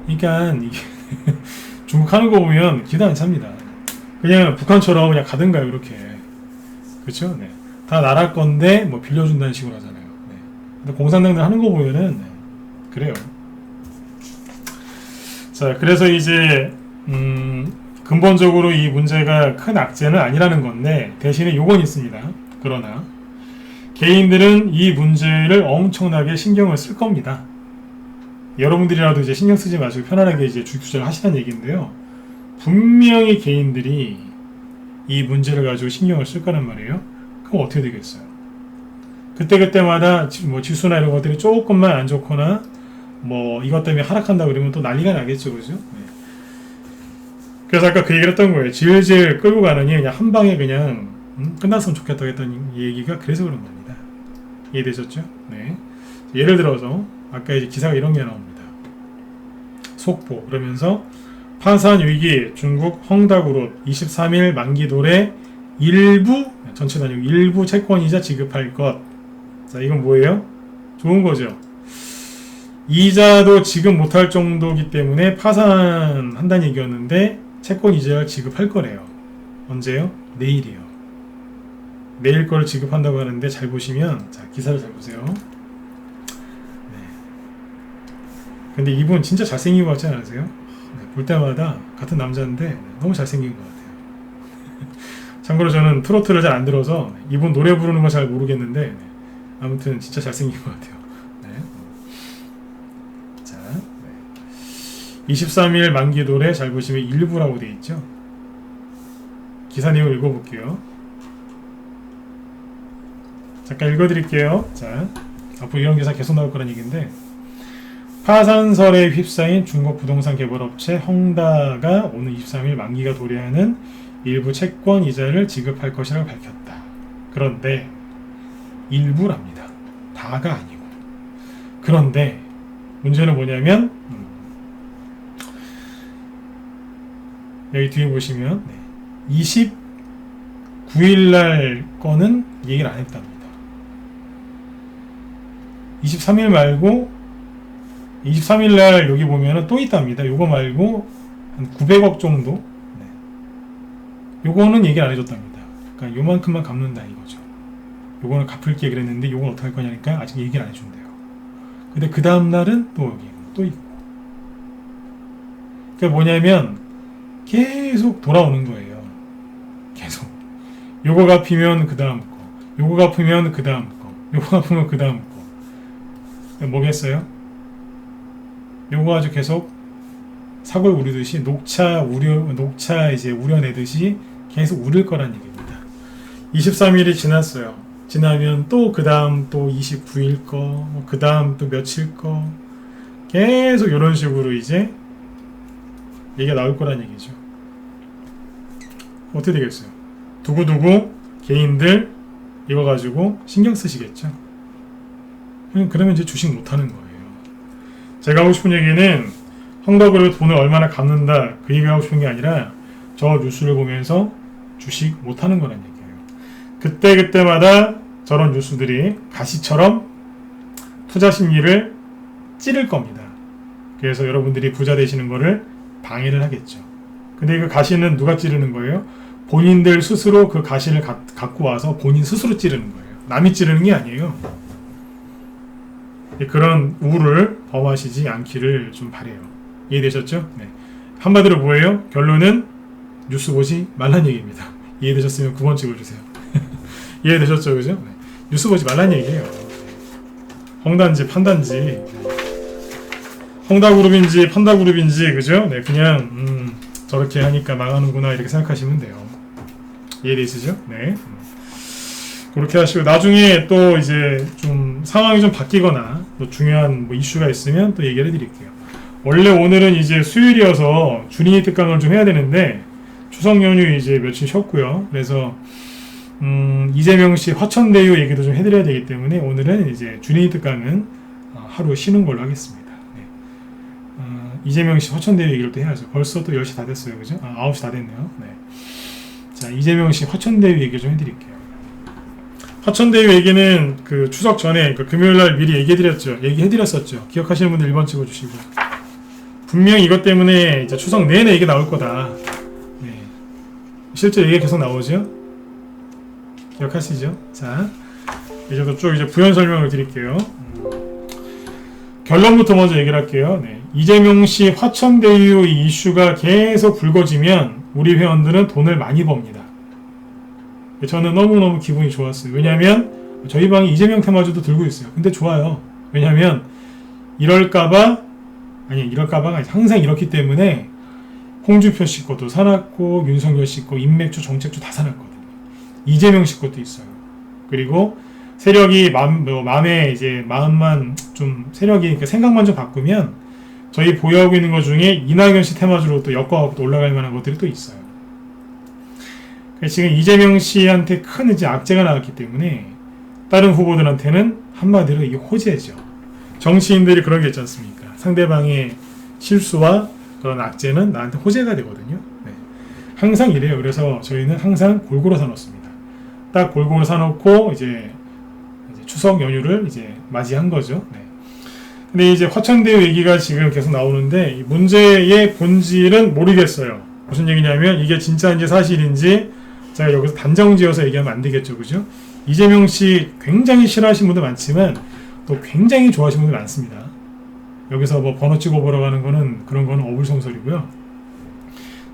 그러니까 이게 중국 하는 거 보면 기도 안 찹니다. 그냥 북한처럼 그냥 가든가요 이렇게. 그렇죠? 네. 다 나라 건데 뭐 빌려준다는 식으로 하잖아요. 네. 근데 공산당들 하는 거 보면은 네. 그래요. 자, 그래서 이제 근본적으로 이 문제가 큰 악재는 아니라는 건데 대신에 요건 있습니다. 그러나 개인들은 이 문제를 엄청나게 신경을 쓸 겁니다. 여러분들이라도 이제 신경 쓰지 마시고 편안하게 이제 주식 투자를 하시라는 얘기인데요. 분명히 개인들이 이 문제를 가지고 신경을 쓸 거란 말이에요. 그럼 어떻게 되겠어요? 그때그때마다 뭐 지수나 이런 것들이 조금만 안 좋거나 뭐 이것 때문에 하락한다 그러면 또 난리가 나겠죠, 그죠? 네. 그래서 아까 그 얘기를 했던 거예요. 질질 끌고 가느니 그냥 한 방에 그냥 끝났으면 좋겠다고 했던 얘기가 그래서 그런 겁니다. 이해되셨죠? 네. 예를 들어서 아까 이제 기사가 이런 게 나옵니다. 속보 그러면서 파산 위기 중국 헝다그룹 23일 만기 도래 일부 전체는 아니고 일부 채권이자 지급할 것. 자, 이건 뭐예요? 좋은 거죠. 이자도 지급 못할 정도이기 때문에 파산한다는 얘기였는데 채권 이자를 지급할 거래요. 언제요? 내일이요. 내일 걸 지급한다고 하는데 잘 보시면 자 기사를 잘 보세요. 네. 근데 이분 진짜 잘생긴 것 같지 않으세요? 네, 볼 때마다 같은 남자인데 너무 잘생긴 것 같아요. 참고로 저는 트로트를 잘 안 들어서 이분 노래 부르는 거 잘 모르겠는데 네. 아무튼 진짜 잘생긴 것 같아요. 네. 자, 네. 23일 만기 도래 잘 보시면 일부라고 되어 있죠. 기사 내용 읽어볼게요. 잠깐 읽어드릴게요. 자, 앞으로 이런 기사 계속 나올 거란 얘기인데 파산설에 휩싸인 중국 부동산 개발업체 헝다가 오늘 23일 만기가 도래하는 일부 채권 이자를 지급할 것이라고 밝혔다. 그런데 일부랍니다. 다가 아니고. 그런데 문제는 뭐냐면 여기 뒤에 보시면 29일날 거는 얘기를 안 했답니다. 23일 말고 23일날 여기 보면은 또 있답니다. 요거 말고 한 900억 정도 요거는 얘기를 안 해줬답니다. 그러니까 요만큼만 갚는다 이거죠. 요거는 갚을게 그랬는데 요건 어떻게 할 거냐니까 아직 얘기를 안 해준대요. 근데 그 다음날은 또 여기 또 있고. 그러니까 뭐냐면 계속 돌아오는 거예요. 계속. 요거 갚으면 그 다음 거. 요거 갚으면 그 다음 거. 요거 갚으면 그 다음 거. 그러니까 뭐겠어요? 요거 아주 계속 사골 우리듯이 녹차 이제 우려내듯이 계속 우릴 거란 얘기입니다. 23일이 지났어요. 지나면 또 그 다음 또 29일 거, 그 다음 또 며칠 거, 계속 이런 식으로 이제 얘기가 나올 거란 얘기죠. 어떻게 되겠어요? 두고두고 개인들 이거 가지고 신경 쓰시겠죠? 그러면 이제 주식 못하는 거예요. 제가 하고 싶은 얘기는 헝다그룹 돈을 얼마나 갚는다 그 얘기 하고 싶은 게 아니라 저 뉴스를 보면서 주식 못하는 거란 얘기예요. 그때그때마다 저런 뉴스들이 가시처럼 투자 심리를 찌를 겁니다. 그래서 여러분들이 부자 되시는 거를 방해를 하겠죠. 근데 그 가시는 누가 찌르는 거예요? 본인들 스스로 그 가시를 갖고 와서 본인 스스로 찌르는 거예요. 남이 찌르는 게 아니에요. 그런 우를 범하시지 않기를 좀 바래요. 이해되셨죠? 네. 한마디로 뭐예요? 결론은 뉴스 보지 말란 얘기입니다. 이해되셨으면 9번 찍어주세요. 이해되셨죠? 그죠? 네. 뉴스 보지 말란 얘기예요. 헝다인지 판단지, 헝다그룹인지 판다그룹인지, 그죠? 네, 그냥 저렇게 하니까 망하는구나 이렇게 생각하시면 돼요. 이해되시죠? 네. 그렇게 하시고 나중에 또 이제 좀 상황이 좀 바뀌거나 또 중요한 뭐 이슈가 있으면 또 얘기를 해드릴게요. 원래 오늘은 이제 수요일이어서 주린이 특강을 좀 해야 되는데 추석 연휴 이제 며칠 쉬었고요. 그래서 이재명 씨 화천대유 얘기도 좀 해드려야 되기 때문에 오늘은 이제 주린이 특강은 하루 쉬는 걸로 하겠습니다. 네. 이재명 씨 화천대유 얘기를 또 해야죠. 벌써 또 10시 다 됐어요. 그죠? 9시 다 됐네요. 네. 자, 이재명 씨 화천대유 얘기 좀 해드릴게요. 화천대유 얘기는 그 추석 전에 그 금요일날 미리 얘기해드렸었죠. 기억하시는 분들 1번 찍어주시고. 분명히 이것 때문에 이제 추석 내내 얘기 나올 거다. 네. 실제 얘기가 계속 나오죠. 기억하시죠? 자, 이제 쭉 이제 부연 설명을 드릴게요. 결론부터 먼저 얘기를 할게요. 네. 이재명 씨 화천대유 이 이슈가 계속 불거지면 우리 회원들은 돈을 많이 법니다. 저는 너무너무 기분이 좋았어요. 왜냐면 저희 방에 이재명 테마주도 들고 있어요. 근데 좋아요. 왜냐면 이럴까봐 항상 이렇기 때문에 홍준표 씨 것도 사놨고 윤석열 씨 거 인맥주 정책주 다 사놨거든요. 이재명 씨 것도 있어요. 그리고 세력이 마음만 좀 세력이 그러니까 생각만 좀 바꾸면 저희 보유하고 있는 것 중에 이낙연 씨 테마주로 또 엮어갖고 또 올라갈 만한 것들이 또 있어요. 지금 이재명 씨한테 큰 이제 악재가 나왔기 때문에 다른 후보들한테는 한마디로 이게 호재죠. 정치인들이 그런 게 있지 않습니까? 상대방의 실수와 그런 악재는 나한테 호재가 되거든요. 네. 항상 이래요. 그래서 저희는 항상 골고루 사놓습니다. 딱 골고루 사놓고 이제 추석 연휴를 이제 맞이한 거죠. 네. 근데 이제 화천대유 얘기가 지금 계속 나오는데 이 문제의 본질은 모르겠어요. 무슨 얘기냐면 이게 진짜인지 사실인지 제가 여기서 단정지어서 얘기하면 안 되겠죠. 그죠? 이재명 씨 굉장히 싫어하시는 분들 많지만 또 굉장히 좋아하시는 분들 많습니다. 여기서 뭐 번호 찍어보러 가는 거는 그런 거는 어불성설이고요.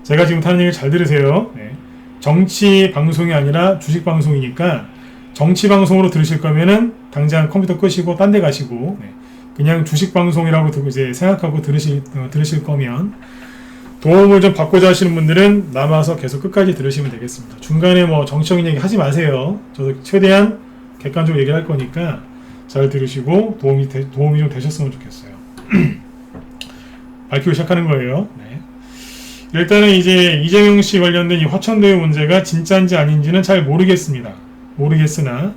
제가 지금 하는 얘기 잘 들으세요. 네. 정치 방송이 아니라 주식 방송이니까 정치 방송으로 들으실 거면은 당장 컴퓨터 끄시고 딴 데 가시고 네. 그냥 주식 방송이라고 이제 생각하고 들으실 거면 도움을 좀 받고자 하시는 분들은 남아서 계속 끝까지 들으시면 되겠습니다. 중간에 뭐 정치적인 얘기 하지 마세요. 저도 최대한 객관적으로 얘기를 할 거니까 잘 들으시고 도움이 좀 되셨으면 좋겠어요. 밝히고 시작하는 거예요. 네. 일단은 이제 이재명 씨 관련된 이 화천대유 문제가 진짜인지 아닌지는 잘 모르겠습니다. 모르겠으나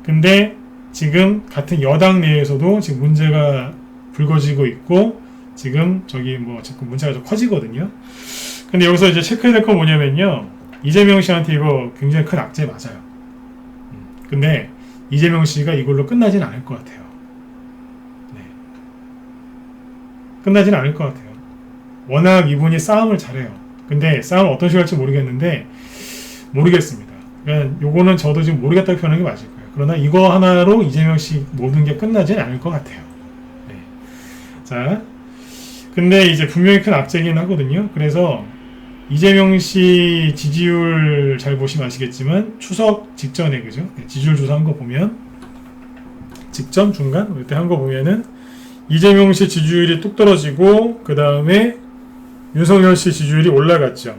근데 지금 같은 여당 내에서도 지금 문제가 불거지고 있고 지금 저기 뭐 자꾸 문제가 좀 커지거든요. 근데 여기서 이제 체크해야 될 건 뭐냐면요. 이재명 씨한테 이거 굉장히 큰 악재 맞아요. 근데 이재명 씨가 이걸로 끝나진 않을 것 같아요. 네. 끝나진 않을 것 같아요. 워낙 이분이 싸움을 잘해요. 근데 싸움을 어떤 식으로 할지 모르겠습니다. 그러니까 요거는 저도 지금 모르겠다고 표현하는 게 맞을 거예요. 그러나 이거 하나로 이재명 씨 모든 게 끝나진 않을 것 같아요. 네. 자, 근데 이제 분명히 큰 악재이긴 하거든요. 그래서 이재명 씨 지지율 잘 보시면 아시겠지만 추석 직전에 그죠? 네, 지지율 조사한 거 보면 직전 중간 이때 한 거 보면은 이재명 씨 지지율이 뚝 떨어지고 그 다음에 윤석열 씨 지지율이 올라갔죠.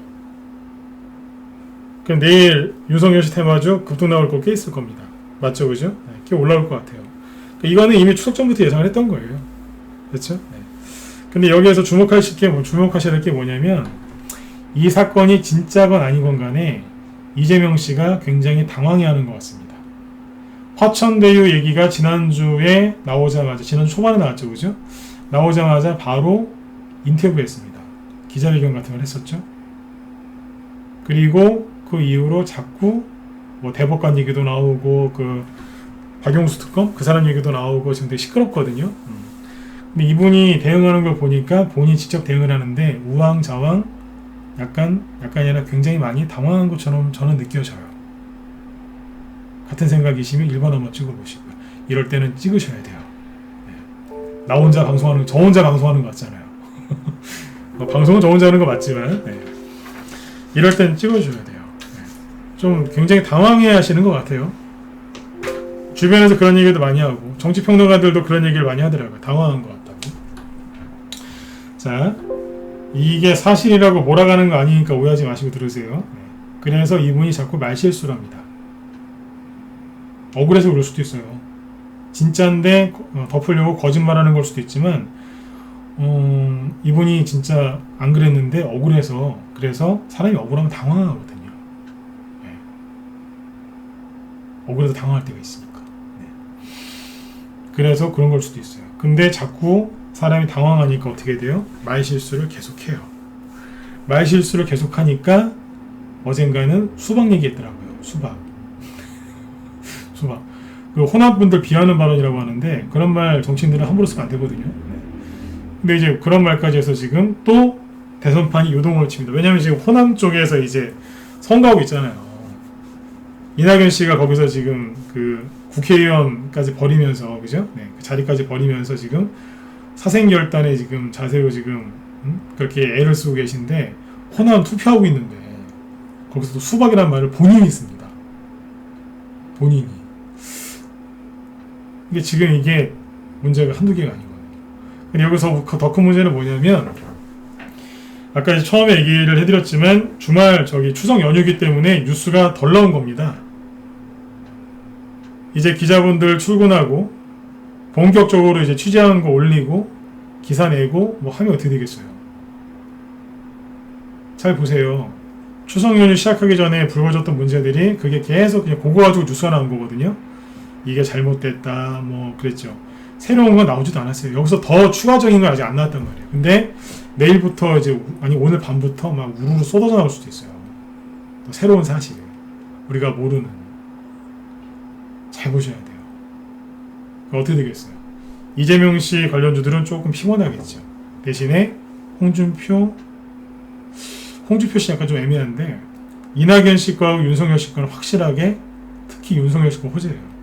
그럼 내일 윤석열 씨 테마주 급등 나올 거 꽤 있을 겁니다. 맞죠, 그죠? 네, 이렇게 올라올 것 같아요. 그러니까 이거는 이미 추석 전부터 예상을 했던 거예요. 그렇죠? 네. 근데 여기에서 주목하셔야 될 게 뭐냐면 이 사건이 진짜건 아니건 간에 이재명 씨가 굉장히 당황해하는 것 같습니다. 화천대유 얘기가 지난주에 나오자마자 지난 초반에 나왔죠, 그죠? 나오자마자 바로 인터뷰했습니다. 기자회견 같은 걸 했었죠. 그리고 그 이후로 자꾸 뭐 대법관 얘기도 나오고 그 박용수 특검 그 사람 얘기도 나오고 지금 되게 시끄럽거든요. 근데 이분이 대응하는 걸 보니까 본인이 직접 대응을 하는데 우왕좌왕 약간이 아니라 굉장히 많이 당황한 것처럼 저는 느껴져요. 같은 생각이시면 1번 한번 찍어보시고요. 이럴 때는 찍으셔야 돼요. 네. 나 혼자 방송하는 저 혼자 방송하는 거 같잖아요. 방송은 저 혼자 하는 거 맞지만 네. 이럴 때는 찍어줘야 돼요. 네. 좀 굉장히 당황해 하시는 것 같아요. 주변에서 그런 얘기도 많이 하고 정치평론가들도 그런 얘기를 많이 하더라고요. 당황한 것 같다고. 자, 이게 사실이라고 몰아가는 거 아니니까 오해하지 마시고 들으세요. 네. 그래서 이분이 자꾸 말실수를 합니다. 억울해서 그럴 수도 있어요. 진짜인데 덮으려고 거짓말하는 걸 수도 있지만 이분이 진짜 안 그랬는데 억울해서 그래서 사람이 억울하면 당황하거든요. 네. 억울해서 당황할 때가 있으니까. 네. 그래서 그런 걸 수도 있어요. 근데 자꾸 사람이 당황하니까 어떻게 돼요? 말실수를 계속해요. 말실수를 계속하니까 어젠가는 수박 얘기했더라고요. 수박. 그 호남분들 비하하는 발언이라고 하는데 그런 말 정치인들은 함부로 쓰면 안 되거든요. 네. 근데 이제 그런 말까지 해서 지금 또 대선판이 요동을 칩니다. 왜냐면 지금 호남 쪽에서 이제 선거하고 있잖아요. 이낙연 씨가 거기서 지금 그 국회의원까지 버리면서 그죠? 네, 그 자리까지 버리면서 지금 사생결단에 지금 자세로 지금 그렇게 애를 쓰고 계신데 호남 투표하고 있는데 거기서 또 수박이라는 말을 본인이 씁니다. 본인이. 이게 지금 이게 문제가 한두 개가 아니거든요. 근데 여기서 더 큰 문제는 뭐냐면 아까 이제 처음에 얘기를 해드렸지만 주말 추석 연휴기 때문에 뉴스가 덜 나온 겁니다. 이제 기자분들 출근하고 본격적으로 이제 취재한 거 올리고 기사 내고 뭐 하면 어떻게 되겠어요? 잘 보세요. 추석 연휴 시작하기 전에 불거졌던 문제들이 그게 계속 그냥 그거 가지고 뉴스가 나온 거거든요. 이게 잘못됐다 뭐 그랬죠. 새로운 건 나오지도 않았어요. 여기서 더 추가적인 건 아직 안 나왔단 말이에요. 근데 내일부터 이제 아니 오늘 밤부터 막 우르르 쏟아져 나올 수도 있어요. 또 새로운 사실 우리가 모르는. 잘 보셔야 돼요. 어떻게 되겠어요? 이재명 씨 관련주들은 조금 피곤하겠죠. 대신에 홍준표 씨 약간 좀 애매한데 이낙연 씨과 윤석열 씨 거는 확실하게 특히 윤석열 씨가 호재예요.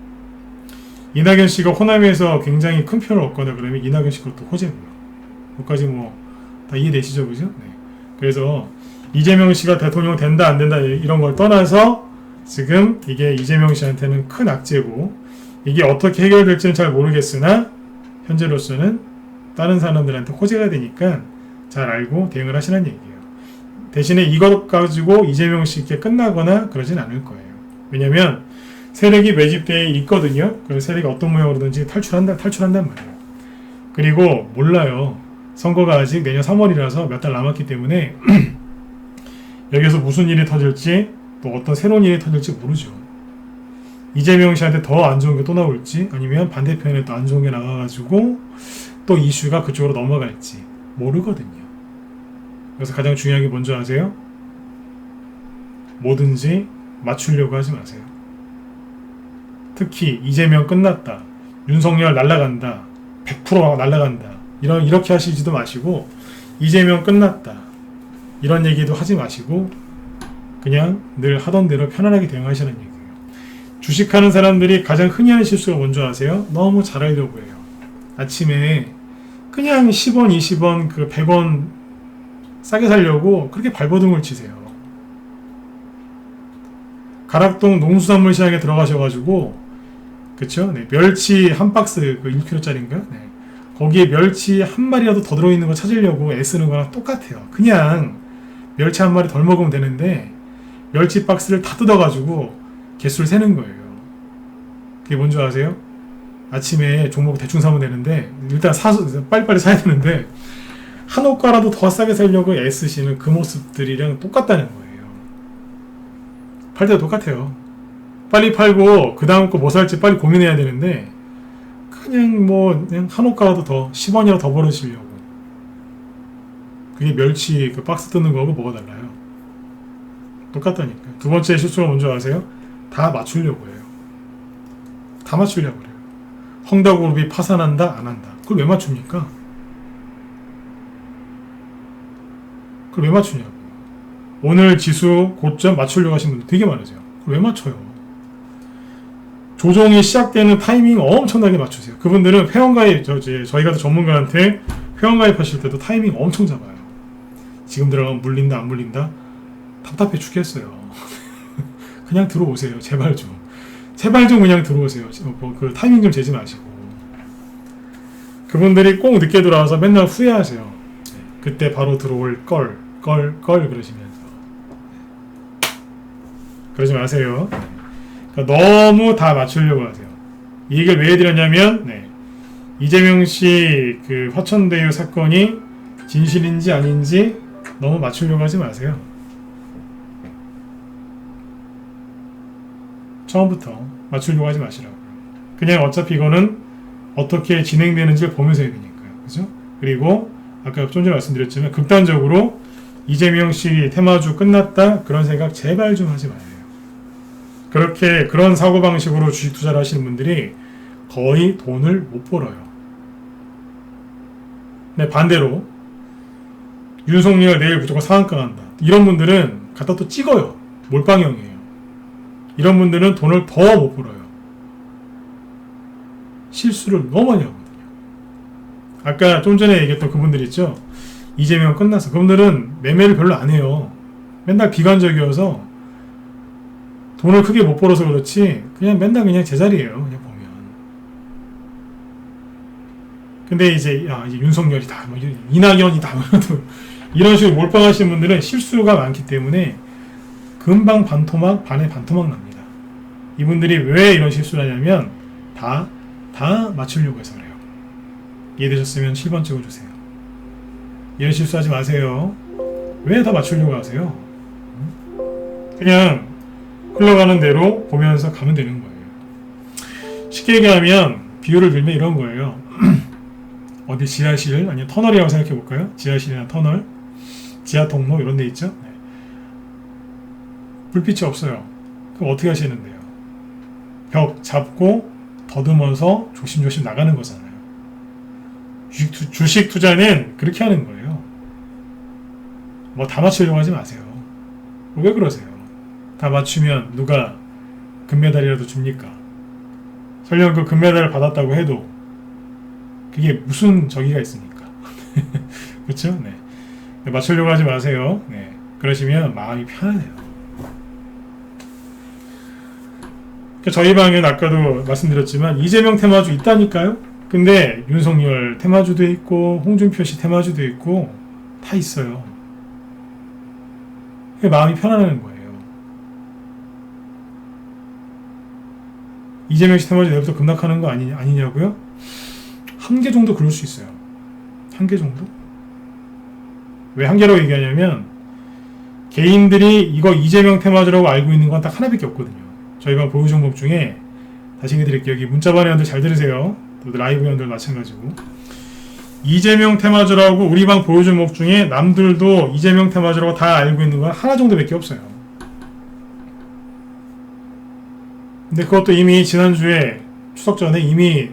이낙연 씨가 호남에서 굉장히 큰 표를 얻거나 그러면 이낙연 씨 것도 호재고요. 그것까지 뭐 다 이해되시죠, 그죠? 네. 그래서 이재명 씨가 대통령 된다 안 된다 이런 걸 떠나서 지금 이게 이재명 씨한테는 큰 악재고 이게 어떻게 해결될지는 잘 모르겠으나 현재로서는 다른 사람들한테 호재가 되니까 잘 알고 대응을 하시는 얘기예요. 대신에 이것 가지고 이재명 씨께 끝나거나 그러진 않을 거예요. 왜냐면 세력이 매집되어 있거든요. 그 세력이 어떤 모양으로든지 탈출한단 말이에요. 그리고 몰라요. 선거가 아직 내년 3월이라서 몇 달 남았기 때문에 여기서 무슨 일이 터질지 또 어떤 새로운 일이 터질지 모르죠. 이재명 씨한테 더 안 좋은 게 또 나올지 아니면 반대편에 또 안 좋은 게 나와가지고 또 이슈가 그쪽으로 넘어갈지 모르거든요. 그래서 가장 중요한 게 뭔지 아세요? 뭐든지 맞추려고 하지 마세요. 특히 이재명 끝났다, 윤석열 날라간다, 100% 날라간다 이렇게 하시지도 마시고 이재명 끝났다 이런 얘기도 하지 마시고 그냥 늘 하던 대로 편안하게 대응하시는 얘기예요. 주식하는 사람들이 가장 흔히 하는 실수가 뭔지 아세요? 너무 잘하려고 해요. 아침에 그냥 10원, 20원, 그 100원 싸게 살려고 그렇게 발버둥을 치세요. 가락동 농수산물 시장에 들어가셔가지고 그쵸? 네, 멸치 한 박스 그 1kg짜리인가? 네. 거기에 멸치 한 마리라도 더 들어있는 거 찾으려고 애쓰는 거랑 똑같아요. 그냥 멸치 한 마리 덜 먹으면 되는데 멸치 박스를 다 뜯어가지고 개수를 세는 거예요. 그게 뭔지 아세요? 아침에 종목 대충 사면 되는데 일단 빨리빨리 사야 되는데 한 호가라도 더 싸게 살려고 애쓰시는 그 모습들이랑 똑같다는 거예요. 팔 때도 똑같아요. 빨리 팔고 그 다음 거 뭐 살지 빨리 고민해야 되는데 그냥 한 호가라도 더 10원이라도 더 벌으시려고. 그게 멸치 그 박스 뜯는 거하고 뭐가 달라요? 똑같다니까. 두 번째 실수가 뭔지 아세요? 다 맞추려고 해요. 다 맞추려고 그래요. 헝다그룹이 파산한다 안 한다. 그걸 왜 맞춥니까? 그걸 왜 맞추냐고. 오늘 지수 고점 맞추려고 하시는 분들 되게 많으세요. 그걸 왜 맞춰요? 조정이 시작되는 타이밍 엄청나게 맞추세요. 그분들은 회원가입, 저희 같은 전문가한테 회원가입 하실 때도 타이밍 엄청 잡아요. 지금 들어가면 물린다 안 물린다? 답답해 죽겠어요. 그냥 들어오세요. 제발 좀 그냥 들어오세요. 그 타이밍 좀 재지 마시고. 그분들이 꼭 늦게 들어와서 맨날 후회하세요. 그때 바로 들어올 걸 그러시면서. 그러지 마세요. 그러니까 너무 다 맞추려고 하세요. 이 얘기를 왜 해드렸냐면, 이재명 씨 그 화천대유 사건이 진실인지 아닌지 너무 맞추려고 하지 마세요. 처음부터 맞추려고 하지 마시라고. 그냥 어차피 이거는 어떻게 진행되는지를 보면서 해야 되니까요. 그죠? 그리고 아까 좀 전에 말씀드렸지만 극단적으로 이재명 씨 테마주 끝났다 그런 생각 제발 좀 하지 마요. 그런 사고방식으로 주식 투자를 하시는 분들이 거의 돈을 못 벌어요. 근데 반대로 윤석열 내일 무조건 상한가 간다. 이런 분들은 갖다 또 찍어요. 몰빵형이에요. 이런 분들은 돈을 더 못 벌어요. 실수를 너무 많이 하거든요. 아까 좀 전에 얘기했던 그분들 있죠? 이재명 끝났어. 그분들은 매매를 별로 안 해요. 맨날 비관적이어서 돈을 크게 못 벌어서 그렇지 그냥 맨날 그냥 제자리예요. 그냥 보면. 근데 이제 윤석열이다, 뭐 이낙연이다, 뭐 이런 식으로 몰빵하시는 분들은 실수가 많기 때문에 금방 반에 반토막 납니다. 이분들이 왜 이런 실수를 하냐면 다 맞추려고 해서 그래요. 이해되셨으면 7번 찍어주세요. 이런 실수하지 마세요. 왜 다 맞추려고 하세요? 그냥 흘러가는 대로 보면서 가면 되는 거예요. 쉽게 얘기하면 비유를 들면 이런 거예요. 어디 지하실 아니면 터널이라고 생각해 볼까요? 지하실이나 터널, 지하 통로 이런 데 있죠? 불빛이 없어요. 그럼 어떻게 하시는데요? 벽 잡고 더듬어서 조심조심 나가는 거잖아요. 주식 투자는 그렇게 하는 거예요. 뭐 다 맞추려고 하지 마세요. 왜 그러세요? 다 맞추면 누가 금메달이라도 줍니까? 설령 그 금메달을 받았다고 해도 그게 무슨 적의가 있습니까? 그렇죠? 네. 맞추려고 하지 마세요. 네. 그러시면 마음이 편안해요. 저희 방에는 아까도 말씀드렸지만 이재명 테마주 있다니까요? 근데 윤석열 테마주도 있고 홍준표 씨 테마주도 있고 다 있어요. 그게 마음이 편안한 거예요. 이재명 씨 테마주 내일부터 급락하는 거 아니냐고요? 한 개 정도 그럴 수 있어요. 한 개 정도? 왜 한 개라고 얘기하냐면 개인들이 이거 이재명 테마주라고 알고 있는 건 딱 하나밖에 없거든요. 저희가 보유 종목 중에 다시 얘기드릴게요. 여기 문자반 회원들 잘 들으세요. 라이브 회원들 마찬가지고 이재명 테마주라고 우리 방 보유 종목 중에 남들도 이재명 테마주라고 다 알고 있는 건 하나 정도밖에 없어요. 근데 그것도 이미 지난주에 추석 전에 이미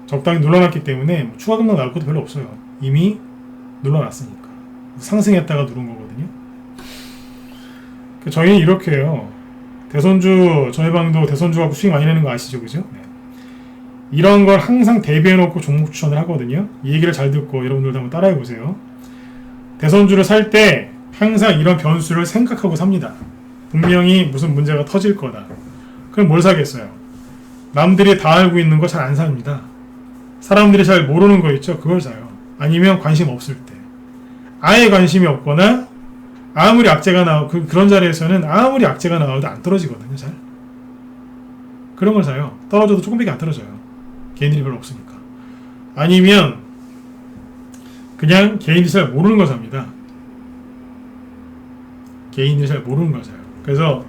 적당히 눌러놨기 때문에 추가 금방 나올 것도 별로 없어요. 이미 눌러놨으니까. 상승했다가 누른 거거든요. 저희는 이렇게 해요. 대선주, 저희 방도 대선주 갖고 수익 많이 내는 거 아시죠? 그죠? 네. 이런 걸 항상 대비해놓고 종목 추천을 하거든요. 이 얘기를 잘 듣고 여러분들도 한번 따라해보세요. 대선주를 살 때 항상 이런 변수를 생각하고 삽니다. 분명히 무슨 문제가 터질 거다. 그럼 뭘 사겠어요? 남들이 다 알고 있는 거 잘 안 삽니다. 사람들이 잘 모르는 거 있죠? 그걸 사요. 아니면 관심 없을 때. 아예 관심이 없거나 아무리 악재가 그런 자리에서는 아무리 악재가 나와도 안 떨어지거든요. 잘. 그런 걸 사요. 떨어져도 조금밖에 안 떨어져요. 개인들이 별로 없으니까. 아니면 그냥 개인들이 잘 모르는 걸 삽니다. 개인들이 잘 모르는 걸 사요. 그래서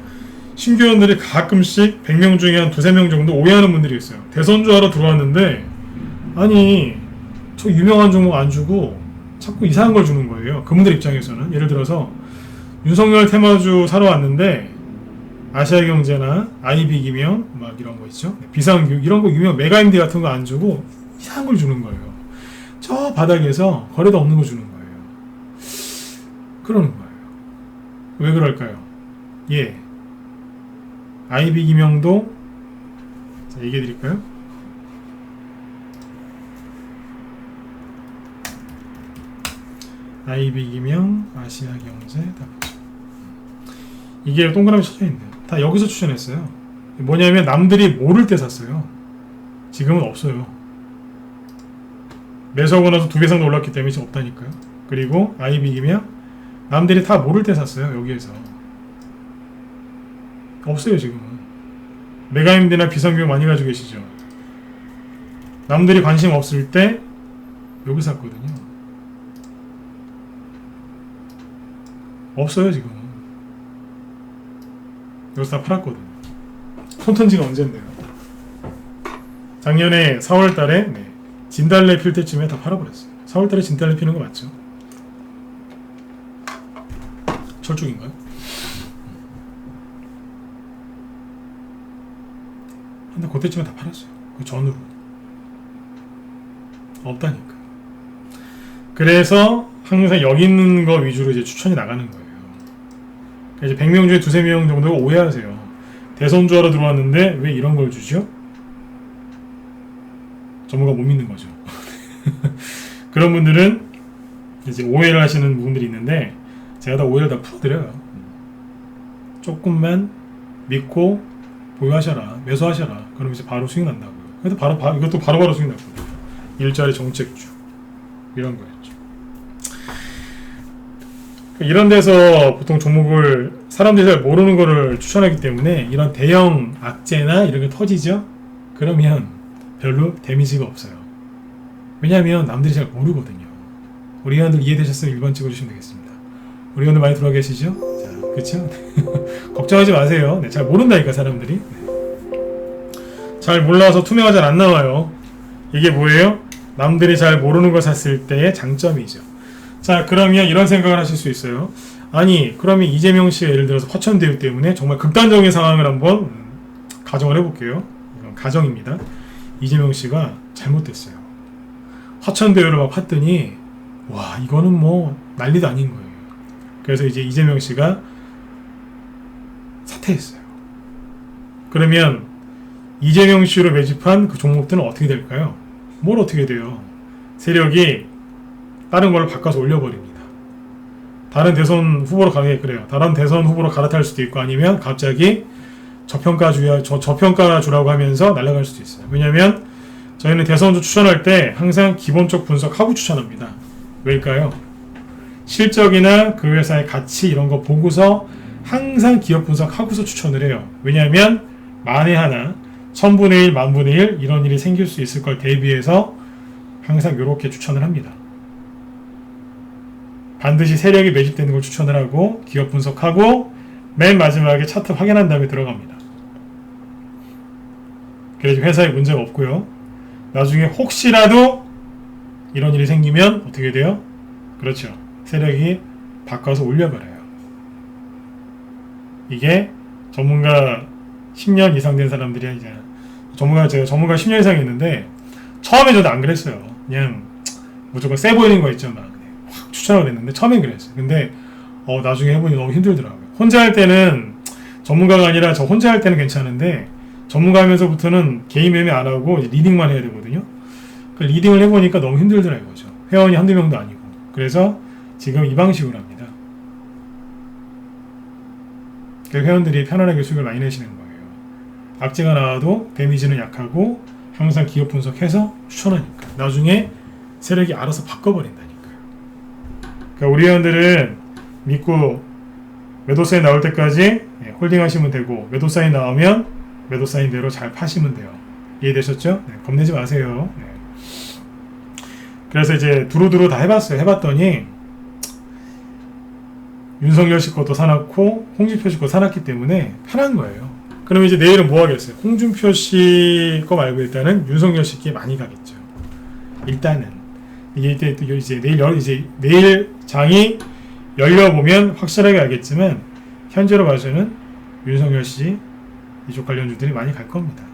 신규원들이 가끔씩 100명 중에 한 2-3명 정도 오해하는 분들이 있어요. 대선주하러 들어왔는데 아니 저 유명한 종목 안 주고 자꾸 이상한 걸 주는 거예요. 그분들 입장에서는. 예를 들어서 윤석열 테마주 사러 왔는데 아시아경제나 IB기명 막 이런 거 있죠. 비상교육 이런 거 유명 메가임디 같은 거 안 주고 이상한 걸 주는 거예요. 저 바닥에서 거래도 없는 거 주는 거예요. 그러는 거예요. 왜 그럴까요? 예. IB기명도 자, 얘기해 드릴까요? IB기명, 아시아경제 다 보죠. 이게 동그라미 쳐져 있네요. 다 여기서 추천했어요. 뭐냐면 남들이 모를 때 샀어요. 지금은 없어요. 매수하고 나서 2배 이상 올랐기 때문에 지금 없다니까요. 그리고 IB기명 남들이 다 모를 때 샀어요. 여기에서 없어요. 지금은. 메가임디나 비상교육 많이 가지고 계시죠. 남들이 관심 없을 때 여기 샀거든요. 없어요. 지금은. 여기서 다 팔았거든요. 손튼 지가 언젠데요. 작년에 4월달에 네, 진달래 필 때쯤에 다 팔아버렸어요. 4월달에 진달래 피는 거 맞죠? 철쭉인가요? 근데 그때쯤에 다 팔았어요. 그 전으로. 없다니까. 그래서 항상 여기 있는 거 위주로 이제 추천이 나가는 거예요. 이제 100명 중에 2-3명 정도가 오해하세요. 대선주하러 들어왔는데 왜 이런 걸 주죠? 전문가 못 믿는 거죠. 그런 분들은 이제 오해를 하시는 분들이 있는데 제가 다 오해를 다 풀어드려요. 조금만 믿고 보유하셔라, 매수하셔라. 그럼 이제 바로 수익 난다고요. 그래도 이것도 바로 수익 났거든요. 일자리 정책주 이런 거였죠. 이런 데서 보통 종목을 사람들이 잘 모르는 거를 추천하기 때문에 이런 대형 악재나 이런 게 터지죠. 그러면 별로 데미지가 없어요. 왜냐하면 남들이 잘 모르거든요. 우리 회원들 이해되셨으면 1번 찍어주시면 되겠습니다. 우리 회원들 많이 들어와 계시죠? 자, 그쵸? 걱정하지 마세요. 네, 잘 모른다니까 사람들이. 네. 잘 몰라서 투명화 잘 안 나와요. 이게 뭐예요? 남들이 잘 모르는 걸 샀을 때의 장점이죠. 자, 그러면 이런 생각을 하실 수 있어요. 아니, 그러면 이재명 씨가 예를 들어서 화천대유 때문에 정말 극단적인 상황을 한번 가정을 해볼게요. 이건 가정입니다. 이재명 씨가 잘못됐어요. 화천대유를 막 팠더니 와, 이거는 뭐 난리도 아닌 거예요. 그래서 이제 이재명 씨가 사퇴했어요. 그러면 이재명 씨로 매집한 그 종목들은 어떻게 될까요? 뭘 어떻게 돼요? 세력이 다른 걸로 바꿔서 올려버립니다. 다른 대선 후보로 가게 그래요. 다른 대선 후보로 갈아탈 수도 있고 아니면 갑자기 저평가주라고 하면서 날아갈 수도 있어요. 왜냐하면 저희는 대선주 추천할 때 항상 기본적 분석하고 추천합니다. 왜일까요? 실적이나 그 회사의 가치 이런 거 보고서 항상 기업 분석하고서 추천을 해요. 왜냐하면 만에 하나 1000분의 1, 10,000분의 1 이런 일이 생길 수 있을 걸 대비해서 항상 이렇게 추천을 합니다. 반드시 세력이 매집되는 걸 추천을 하고 기업 분석하고 맨 마지막에 차트 확인한 다음에 들어갑니다. 그래서 회사에 문제가 없고요. 나중에 혹시라도 이런 일이 생기면 어떻게 돼요? 그렇죠. 세력이 바꿔서 올려버려요. 이게 전문가 10년 이상 된 사람들이 이제 제가 전문가 10년 이상 했는데 처음에 저도 안 그랬어요. 그냥 무조건 세 보이는 거 있죠. 막 확 추천하고 그랬는데 처음엔 그랬어요. 근데 나중에 해보니 너무 힘들더라고요. 혼자 할 때는 전문가가 아니라 저 혼자 할 때는 괜찮은데 전문가 하면서부터는 개인 매매 안 하고 이제 리딩만 해야 되거든요. 그 리딩을 해보니까 너무 힘들더라 이거죠. 회원이 한두 명도 아니고. 그래서 지금 이 방식으로 합니다. 그래서 회원들이 편안하게 수익을 많이 내시는 거예요. 악재가 나와도 데미지는 약하고 항상 기업 분석해서 추천하니까. 나중에 세력이 알아서 바꿔버린다니까요. 그러니까 우리 회원들은 믿고 매도 사인 나올 때까지 홀딩 하시면 되고 매도 사인 나오면 매도 사인대로 잘 파시면 돼요. 이해되셨죠? 네, 겁내지 마세요. 네. 그래서 이제 두루두루 다 해봤어요. 해봤더니 윤석열 씨 것도 사놨고 홍준표 씨 것도 사놨기 때문에 편한 거예요. 그럼 이제 내일은 뭐 하겠어요? 홍준표 씨 거 말고 일단은 윤석열 씨께 많이 가겠죠. 일단은 이게 이제 내일 장이 열려 보면 확실하게 알겠지만 현재로 봐서는 윤석열 씨 이쪽 관련주들이 많이 갈 겁니다.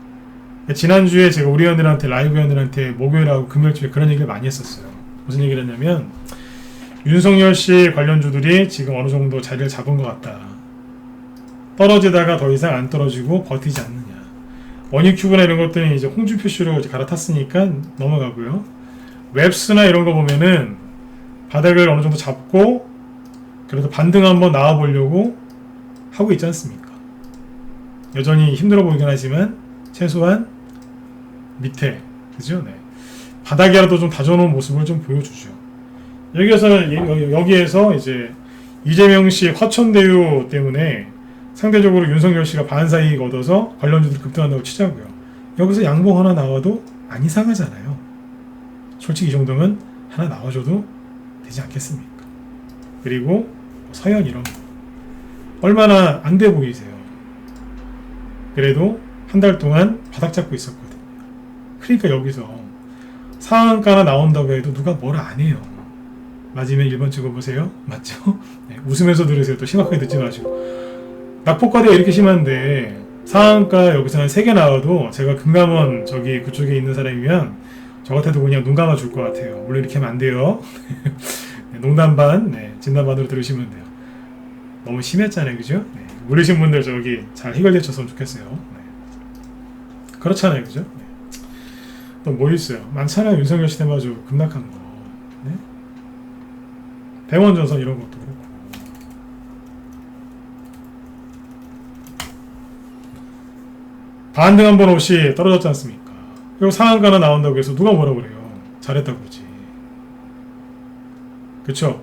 지난주에 제가 우리 회원들한테 라이브 회원들한테 목요일하고 금요일쯤에 그런 얘기를 많이 했었어요. 무슨 얘기를 했냐면 윤석열 씨 관련주들이 지금 어느 정도 자리를 잡은 것 같다. 떨어지다가 더 이상 안 떨어지고 버티지 않느냐. 원익큐브나 이런 것들은 이제 홍준표 씨로 이제 갈아탔으니까 넘어가고요. 웹스나 이런 거 보면은 바닥을 어느 정도 잡고 그래도 반등 한번 나와보려고 하고 있지 않습니까? 여전히 힘들어 보이긴 하지만 최소한 밑에 그죠? 네. 바닥이라도 좀 다져놓은 모습을 좀 보여주죠. 여기에서 이제 이재명 씨 화천대유 때문에 상대적으로 윤석열 씨가 반사이익 얻어서 관련주들 급등한다고 치자고요. 여기서 양봉 하나 나와도 안 이상하잖아요. 솔직히 이 정도면 하나 나와줘도 되지 않겠습니까? 그리고 서현 이런 거 얼마나 안 돼 보이세요. 그래도 한 달 동안 바닥 잡고 있었거든요. 그러니까 여기서 상한가 하나 나온다고 해도 누가 뭐라 안 해요. 맞으면 1번 찍어보세요. 맞죠? 네, 웃으면서 들으세요. 또 심각하게 듣지 마시고. 낙폭과대가 이렇게 심한데 상한가 여기서 한 3개 나와도 제가 금감원 저기 그쪽에 있는 사람이면 저 같아도 그냥 눈 감아 줄 것 같아요. 물론 이렇게 하면 안 돼요. 네, 농담 반, 네, 진담 반으로 들으시면 돼요. 너무 심했잖아요. 그죠? 네, 모르신 분들 저기 잘 해결되셨으면 좋겠어요. 네. 그렇잖아요. 그죠? 네. 또 뭐 있어요? 많잖아요. 윤석열 씨 때마저 급락한 거. 네? 대원전선 이런 것도 그렇고. 반등 한 번 없이 떨어졌지 않습니까? 그리고 상한가나 나온다고 해서 누가 뭐라 그래요? 잘했다고 그러지. 그쵸?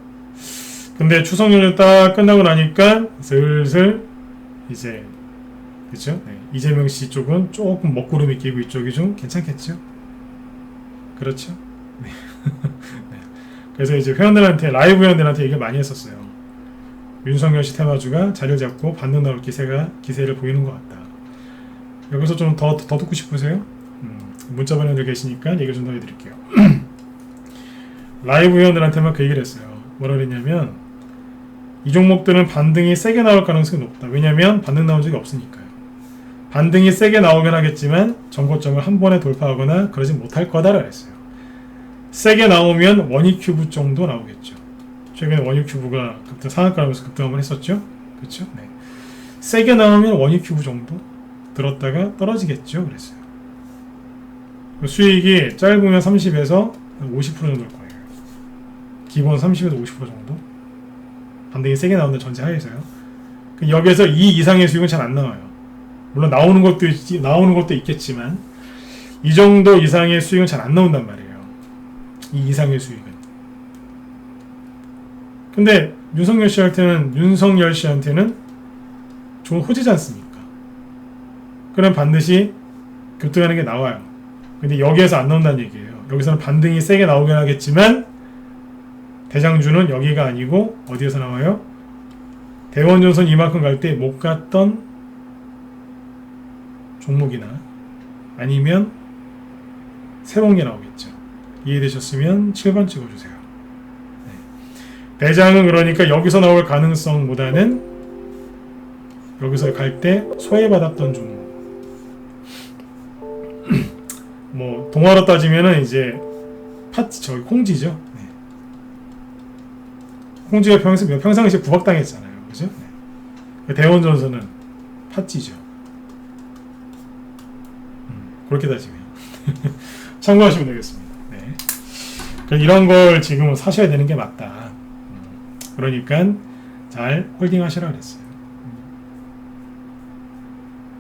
근데 추석 연휴 딱 끝나고 나니까 슬슬 이제 그쵸? 네. 이재명 씨 쪽은 조금 먹구름이 끼고 이쪽이 좀 괜찮겠죠? 그렇죠? 네. 네. 그래서 이제 회원들한테 라이브 회원들한테 얘기를 많이 했었어요. 윤석열 씨 테마주가 자리를 잡고 반등 나올 기세를 보이는 것 같다. 여기서 좀 더 듣고 싶으세요? 문자 보내들 계시니까 얘기 좀 더 해드릴게요. 라이브 회원들한테만 그 얘기를 했어요. 뭐라 그랬냐면 이 종목들은 반등이 세게 나올 가능성이 높다. 왜냐면 반등 나온 적이 없으니까요. 반등이 세게 나오긴 하겠지만 정고점을 한 번에 돌파하거나 그러지 못할 거다라고 했어요. 세게 나오면 원익큐브 정도 나오겠죠. 최근에 원익큐브가 급등 상한가라면서 급등 한번 했었죠. 그렇죠? 네. 세게 나오면 원익큐브 정도 들었다가 떨어지겠죠. 그랬어요. 수익이 짧으면 30에서 50% 정도일 거예요. 기본 30에서 50% 정도. 반등이 세게 나오는 전제하에서요. 여기에서 이 이상의 수익은 잘 안 나와요. 물론 나오는 것도 있겠지만 이 정도 이상의 수익은 잘 안 나온단 말이에요. 이 이상의 수익은. 근데 윤석열 씨한테는 좋은 호재지 않습니까? 그럼 반드시 급등하는 게 나와요. 근데 여기에서 안 나온다는 얘기예요. 여기서는 반등이 세게 나오긴 하겠지만 대장주는 여기가 아니고 어디에서 나와요? 대원전선 이만큼 갈 때 못 갔던 종목이나 아니면 새로운 게 나오겠죠. 이해되셨으면 7번 찍어주세요. 네. 대장은 그러니까 여기서 나올 가능성보다는 여기서 갈 때 소외받았던 종목. 뭐 동화로 따지면은 이제 홍지죠. 네. 홍지가 평상시에 구박당했잖아요. 그죠? 네. 대원전선은 팥지죠. 그렇게 따지면 참고하시면 되겠습니다. 네. 이런 걸 지금은 사셔야 되는 게 맞다. 그러니까 잘 홀딩 하시라 그랬어요.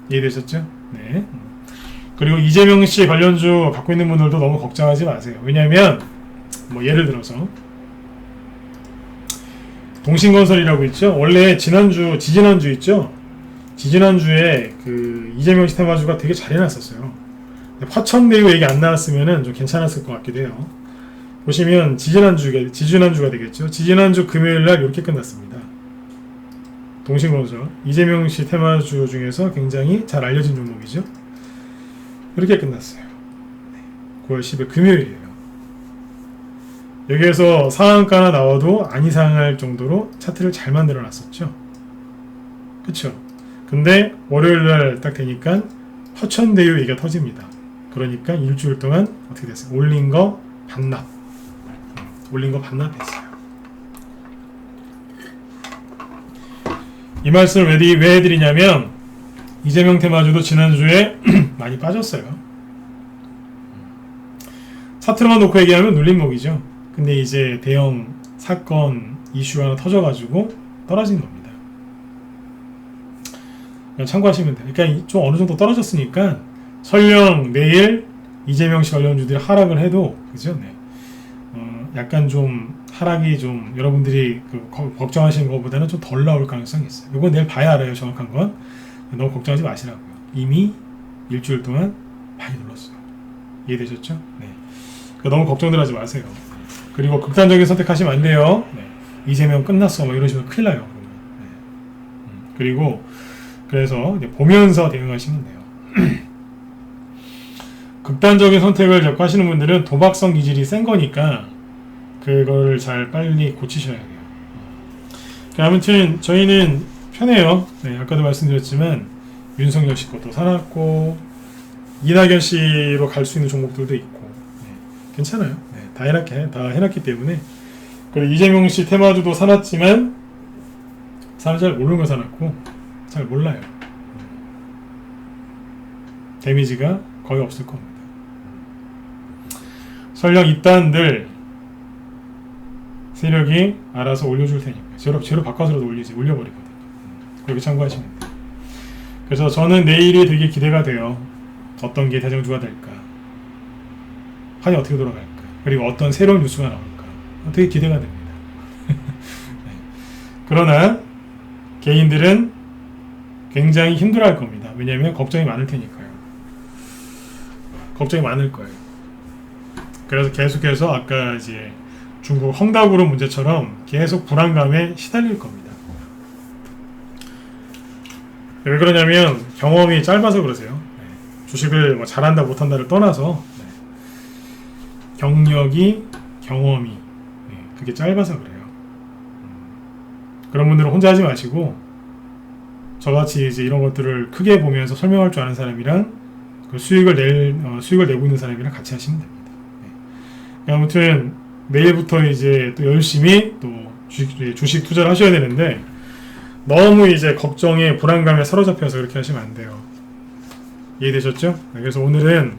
이해되셨죠? 네. 그리고 이재명 씨 관련주 갖고 있는 분들도 너무 걱정하지 마세요. 왜냐면 뭐 예를 들어서 동신건설이라고 있죠. 원래 지지난주 있죠. 지지난주에 그 이재명 씨 테마주가 되게 잘 해놨었어요. 화천대유 얘기 안 나왔으면은 좀 괜찮았을 것 같기도 해요. 보시면 지지난주가 되겠죠. 지지난주 금요일날 이렇게 끝났습니다. 동신건설 이재명 씨 테마주 중에서 굉장히 잘 알려진 종목이죠. 이렇게 끝났어요. 9월 10일 금요일이에요. 여기에서 상한가나 나와도 안 이상할 정도로 차트를 잘 만들어 놨었죠. 그쵸? 근데 월요일날 딱 되니까 화천대유 얘기가 터집니다. 그러니까 일주일 동안 어떻게 됐어요? 올린 거 반납했어요. 이 말씀을 왜 해드리냐면 이재명 테마주도 지난주에 많이 빠졌어요. 차트로만 놓고 얘기하면 눌림목이죠. 근데 이제 대형 사건 이슈가 하나 터져가지고 떨어진 겁니다. 참고하시면 돼요. 그러니까 좀 어느 정도 떨어졌으니까 설령 내일 이재명 씨 관련주들이 하락을 해도 그죠? 네. 약간 좀 하락이 좀 여러분들이 걱정하시는 것보다는 좀 덜 나올 가능성이 있어요. 이건 내일 봐야 알아요. 정확한 건. 너무 걱정하지 마시라고요. 이미 일주일 동안 많이 눌렀어요. 이해되셨죠? 네. 너무 걱정들 하지 마세요. 그리고 극단적인 선택하시면 안 돼요. 네. 이재명 끝났어. 막 이러시면 큰일 나요. 네. 그리고 그래서 이제 보면서 대응하시면 돼요. 극단적인 선택을 자꾸 하시는 분들은 도박성 기질이 센 거니까 그걸 잘 빨리 고치셔야 돼요. 아무튼 저희는 편해요. 네, 아까도 말씀드렸지만 윤석열 씨 것도 사놨고 이낙연 씨로 갈 수 있는 종목들도 있고 네, 괜찮아요. 네, 다 해놨기 때문에. 그리고 이재명 씨 테마주도 사놨지만 사람 잘 모르는 거 사놨고 잘 몰라요. 데미지가 거의 없을 겁니다. 설령 이딴들 세력이 알아서 올려줄 테니까 제로 바꿔서라도 올려버리거든요. 그렇게 참고하시면 돼요. 그래서 저는 내일이 되게 기대가 돼요. 어떤 게 대장주가 될까, 판이 어떻게 돌아갈까, 그리고 어떤 새로운 뉴스가 나올까 되게 기대가 됩니다. 네. 그러나 개인들은 굉장히 힘들어할 겁니다. 왜냐하면 걱정이 많을 테니까요. 걱정이 많을 거예요. 그래서 계속해서 아까 이제 중국 헝다그룹 문제처럼 계속 불안감에 시달릴 겁니다. 왜 그러냐면 경험이 짧아서 그러세요. 네. 주식을 뭐 잘한다 못한다를 떠나서 네. 경험이 네. 그게 짧아서 그래요. 그런 분들은 혼자 하지 마시고 저같이 이제 이런 것들을 크게 보면서 설명할 줄 아는 사람이랑 그 수익을 내고 있는 사람이랑 같이 하시면 됩니다. 네. 아무튼 내일부터 이제 또 열심히 또 주식 투자를 하셔야 되는데 너무 이제 걱정에 불안감에 사로잡혀서 그렇게 하시면 안 돼요. 이해되셨죠? 네, 그래서 오늘은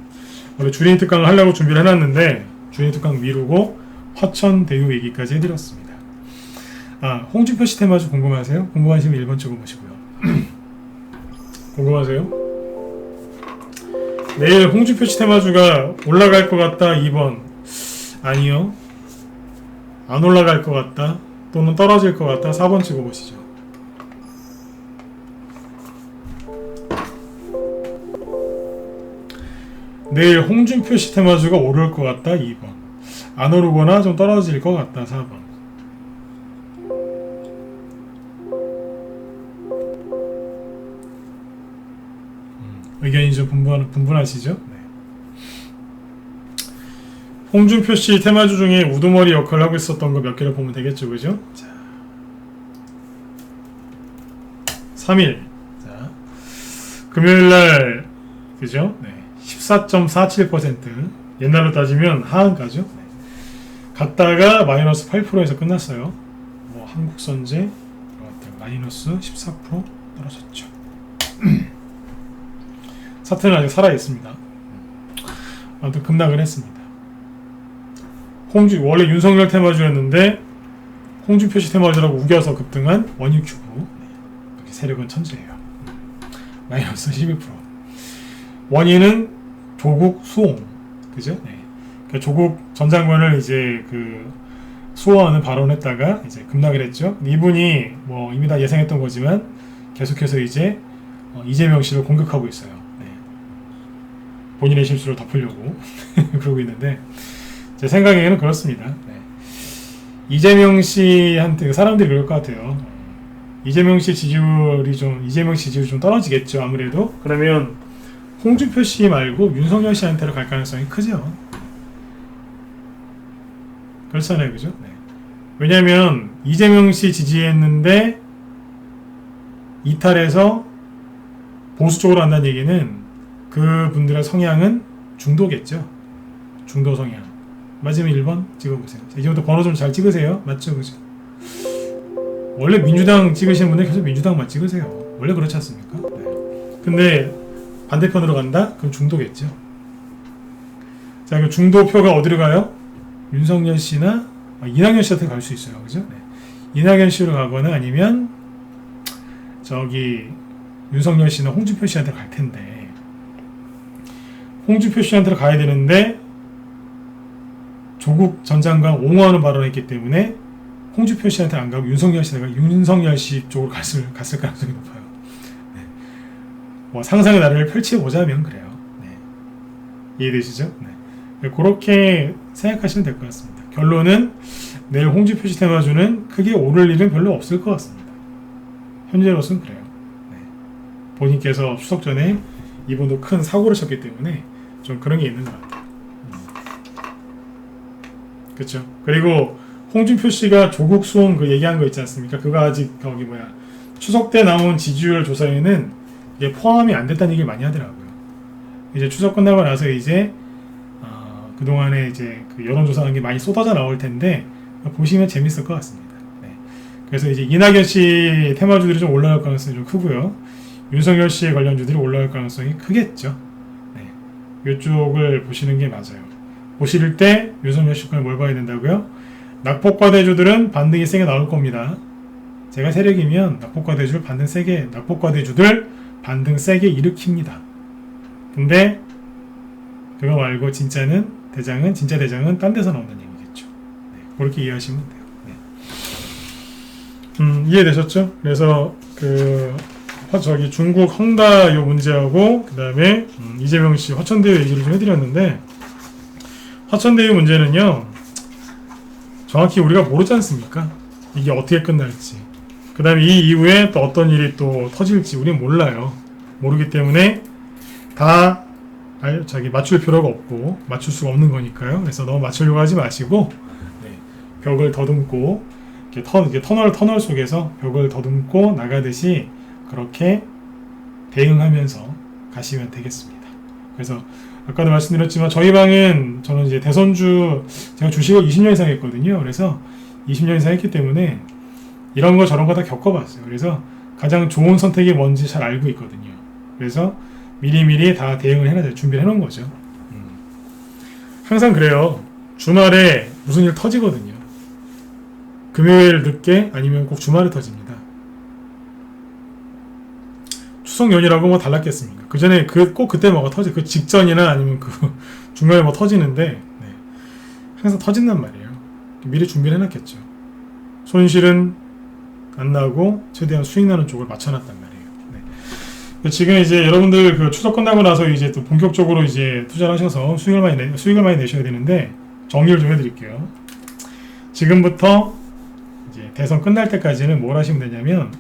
원래 주린 특강을 하려고 준비를 해놨는데 주린 특강 미루고 화천대유 얘기까지 해드렸습니다. 홍준표 씨 테마주 궁금하세요? 궁금하시면 1번 찍어보시고요. 궁금하세요? 내일 홍준표 씨 테마주가 올라갈 것 같다 2번 아니요 안 올라갈 것 같다 또는 떨어질 것 같다 4번 찍어보시죠. 내일 홍준표 씨 테마주가 오를 것 같다 2번 안 오르거나 좀 떨어질 것 같다 4번. 의견이 좀 분분하시죠? 네. 홍준표 씨 테마주 중에 우두머리 역할을 하고 있었던 거 몇 개를 보면 되겠죠, 그죠? 자, 3일. 자, 금요일날, 그죠? 네. 14.47%. 옛날로 따지면 하한가죠? 네. 갔다가 마이너스 8%에서 끝났어요. 뭐, 한국선제, 마이너스 14% 떨어졌죠. 사태는 아직 살아있습니다. 아무튼 급락을 했습니다. 원래 윤석열 테마주였는데 홍준표 씨 테마주라고 우겨서 급등한 원유큐브. 이렇게 세력은 천재예요. 마이너스 11%. 원인은 조국 수홍. 그죠? 네. 그러니까 조국 전 장관을 이제 수호하는 발언했다가 이제 급락을 했죠. 이분이 뭐 이미 다 예상했던 거지만 계속해서 이제 이재명 씨를 공격하고 있어요. 네. 본인의 실수를 덮으려고 그러고 있는데 제 생각에는 그렇습니다. 네. 이재명 씨한테 사람들이 그럴 것 같아요. 이재명 씨 지지율이 좀 떨어지겠죠. 아무래도 그러면 홍준표 씨 말고 윤석열 씨한테로 갈 가능성이 크죠. 그렇잖아요, 그죠? 네. 왜냐하면 이재명 씨 지지했는데 이탈해서 보수 쪽으로 간다는 얘기는 그분들의 성향은 중도겠죠. 중도 성향. 맞으면 1번 찍어보세요. 이제부터 번호 좀 잘 찍으세요. 맞죠, 그죠? 원래 민주당 찍으시는 분들 계속 민주당만 찍으세요. 원래 그렇지 않습니까? 네. 근데 반대편으로 간다? 그럼 중도겠죠. 자, 그럼 중도 표가 어디로 가요? 윤석열 씨나 이낙연 씨한테 갈 수 있어요. 그죠? 네. 이낙연 씨로 가거나 아니면 저기 윤석열 씨나 홍준표 씨한테 갈 텐데 홍준표 씨한테 가야 되는데 조국 전 장관 옹호하는 발언을 했기 때문에 홍준표 씨한테 안 가고 윤석열 씨 쪽으로 갔을 가능성이 높아요. 네. 뭐 상상의 나래를 펼쳐보자면 그래요. 네. 이해되시죠? 네. 그렇게 생각하시면 될 것 같습니다. 결론은 내일 홍준표 씨 테마주는 크게 오를 일은 별로 없을 것 같습니다. 현재로서는 그래요. 네. 본인께서 추석 전에 이분도 큰 사고를 쳤기 때문에 좀 그런 게 있는 것 같아요. 그렇죠. 그리고 홍준표 씨가 조국 수홍 그 얘기한 거 있지 않습니까? 그거 아직 거기 추석 때 나온 지지율 조사에는 이게 포함이 안 됐다는 얘기를 많이 하더라고요. 이제 추석 끝나고 나서 이제 그동안에 이제 그 여론조사한 게 많이 쏟아져 나올 텐데 보시면 재밌을 것 같습니다. 네. 그래서 이제 이낙연 씨 테마주들이 좀 올라갈 가능성이 좀 크고요. 윤석열 씨의 관련주들이 올라갈 가능성이 크겠죠. 네. 이쪽을 보시는 게 맞아요. 보실 때 윤석열 씨 거는 뭘 봐야 된다고요? 낙폭과대주들은 반등이 세게 나올 겁니다. 제가 세력이면 낙폭과대주들 반등 세게 일으킵니다. 근데 그거 말고 진짜 대장은 딴 데서 나온다는 얘기겠죠. 네, 그렇게 이해하시면 돼요. 네. 이해되셨죠? 그래서 저기 중국 헝다 요 문제하고 그 다음에 이재명 씨 화천대유 얘기를 좀 해드렸는데 화천대유 문제는요 정확히 우리가 모르지 않습니까? 이게 어떻게 끝날지 그 다음에 이 이후에 또 어떤 일이 또 터질지 우리는 몰라요. 모르기 때문에 다 맞출 필요가 없고 맞출 수가 없는 거니까요. 그래서 너무 맞추려고 하지 마시고 네, 벽을 더듬고 이렇게 터널 속에서 벽을 더듬고 나가듯이 그렇게 대응하면서 가시면 되겠습니다. 그래서 아까도 말씀드렸지만 저는 이제 대선주 제가 주식을 20년 이상 했거든요. 그래서 20년 이상 했기 때문에 이런 거 저런 거 다 겪어봤어요. 그래서 가장 좋은 선택이 뭔지 잘 알고 있거든요. 그래서 미리미리 다 대응을 해놔야 준비를 해놓은 거죠. 항상 그래요. 주말에 무슨 일 터지거든요. 금요일 늦게 아니면 꼭 주말에 터집니다. 추석 연휴라고 뭐 달랐겠습니까? 그 전에 꼭 그때 뭐가 그 직전이나 아니면 그 중간에 뭐 터지는데 네. 항상 터진단 말이에요. 미리 준비를 해놨겠죠. 손실은 안 나고 최대한 수익 나는 쪽을 맞춰놨단 말이에요. 네. 지금 이제 여러분들 그 추석 끝나고 나서 이제 또 본격적으로 이제 투자를 하셔서 수익을 많이 내셔야 되는데 정리를 좀 해드릴게요. 지금부터 이제 대선 끝날 때까지는 뭘 하시면 되냐면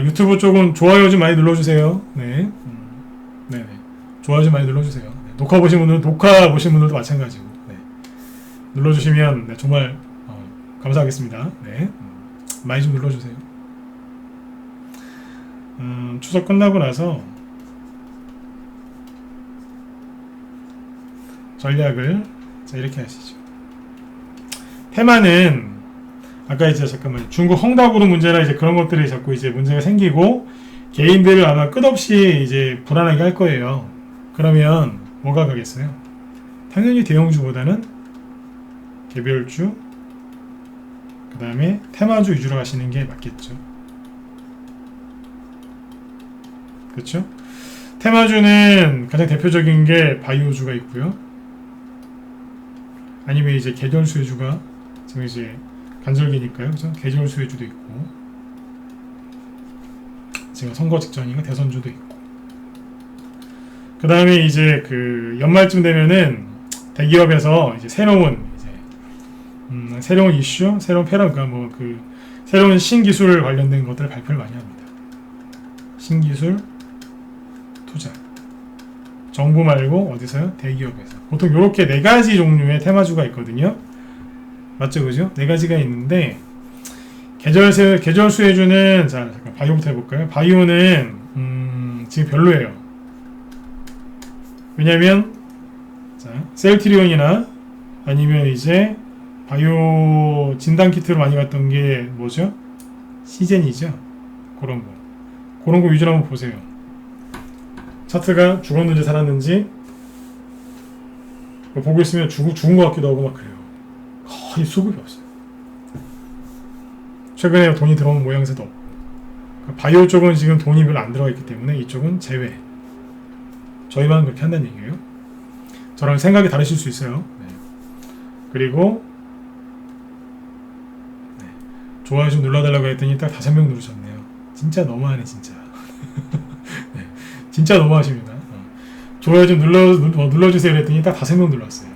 유튜브 쪽은 좋아요 좀 많이 눌러주세요. 네. 네네. 좋아요 좀 많이 눌러주세요. 네. 녹화 보신 분들도 마찬가지고. 네. 눌러주시면 네, 정말 감사하겠습니다. 네. 많이 좀 눌러주세요. 추석 끝나고 나서 전략을 이렇게 하시죠. 테마는 아까 이제 중국 헝다구르 문제나 이제 그런 것들이 자꾸 이제 문제가 생기고 개인들을 아마 끝없이 이제 불안하게 할 거예요. 그러면 뭐가 가겠어요? 당연히 대형주보다는 개별주, 그 다음에 테마주 위주로 가시는 게 맞겠죠. 그렇죠? 테마주는 가장 대표적인 게 바이오주가 있고요. 아니면 이제 계절수혜주가 지금 이제 간절기니까요. 그죠? 계절수혜주도 있고 지금 선거 직전이니까 대선주도 있고. 그 다음에 이제 그 연말쯤 되면은 대기업에서 이제 새로운 이슈, 새로운 패러그, 그러니까 뭐 그 새로운 신기술 관련된 것들을 발표를 많이 합니다. 신기술 투자. 정부 말고 어디서요? 대기업에서. 보통 이렇게 4가지 종류의 테마주가 있거든요. 맞죠, 그죠? 4가지가 있는데 계절 수혜주는 자 잠깐 바이오부터 해볼까요? 바이오는 지금 별로예요. 왜냐면 자 셀트리온이나 아니면 이제 바이오 진단 키트로 많이 갔던 게 뭐죠? 시젠이죠. 그런 거 위주로 한번 보세요. 차트가 죽었는지 살았는지 보고 있으면 죽은 것 같기도 하고 막 그래요. 거의 수급이 없어요. 최근에 돈이 들어온 모양새도 없고. 바이오 쪽은 지금 돈이 별로 안 들어가 있기 때문에 이쪽은 제외. 저희만 그렇게 한다는 얘기예요. 저랑 생각이 다르실 수 있어요. 네. 그리고 좋아요 좀 눌러달라고 했더니 딱 5명 누르셨네요. 진짜 너무하네 진짜. 네, 진짜 너무하십니다. 좋아요 좀 눌러주세요 그랬더니 딱 5명 눌렀어요.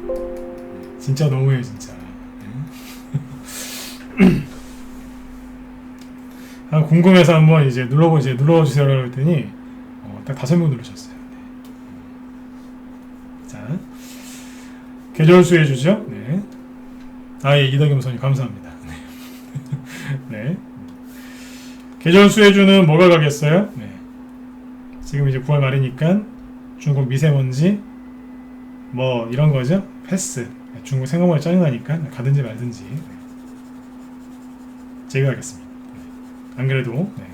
네. 진짜 너무해요 진짜. 네. 궁금해서 한번 이제 눌러주세요라고 했더니 딱 5명 누르셨어요. 네. 자, 계절 수혜주죠. 네. 예, 이덕임 선생님 감사합니다. 네. 계절 수혜주는 뭐가 가겠어요? 네. 지금 이제 9월 말이니까 중국 미세먼지 뭐 이런 거죠. 패스. 중국 생각보다 짜증나니까 가든지 말든지 제가 하겠습니다. 네. 안 그래도 네.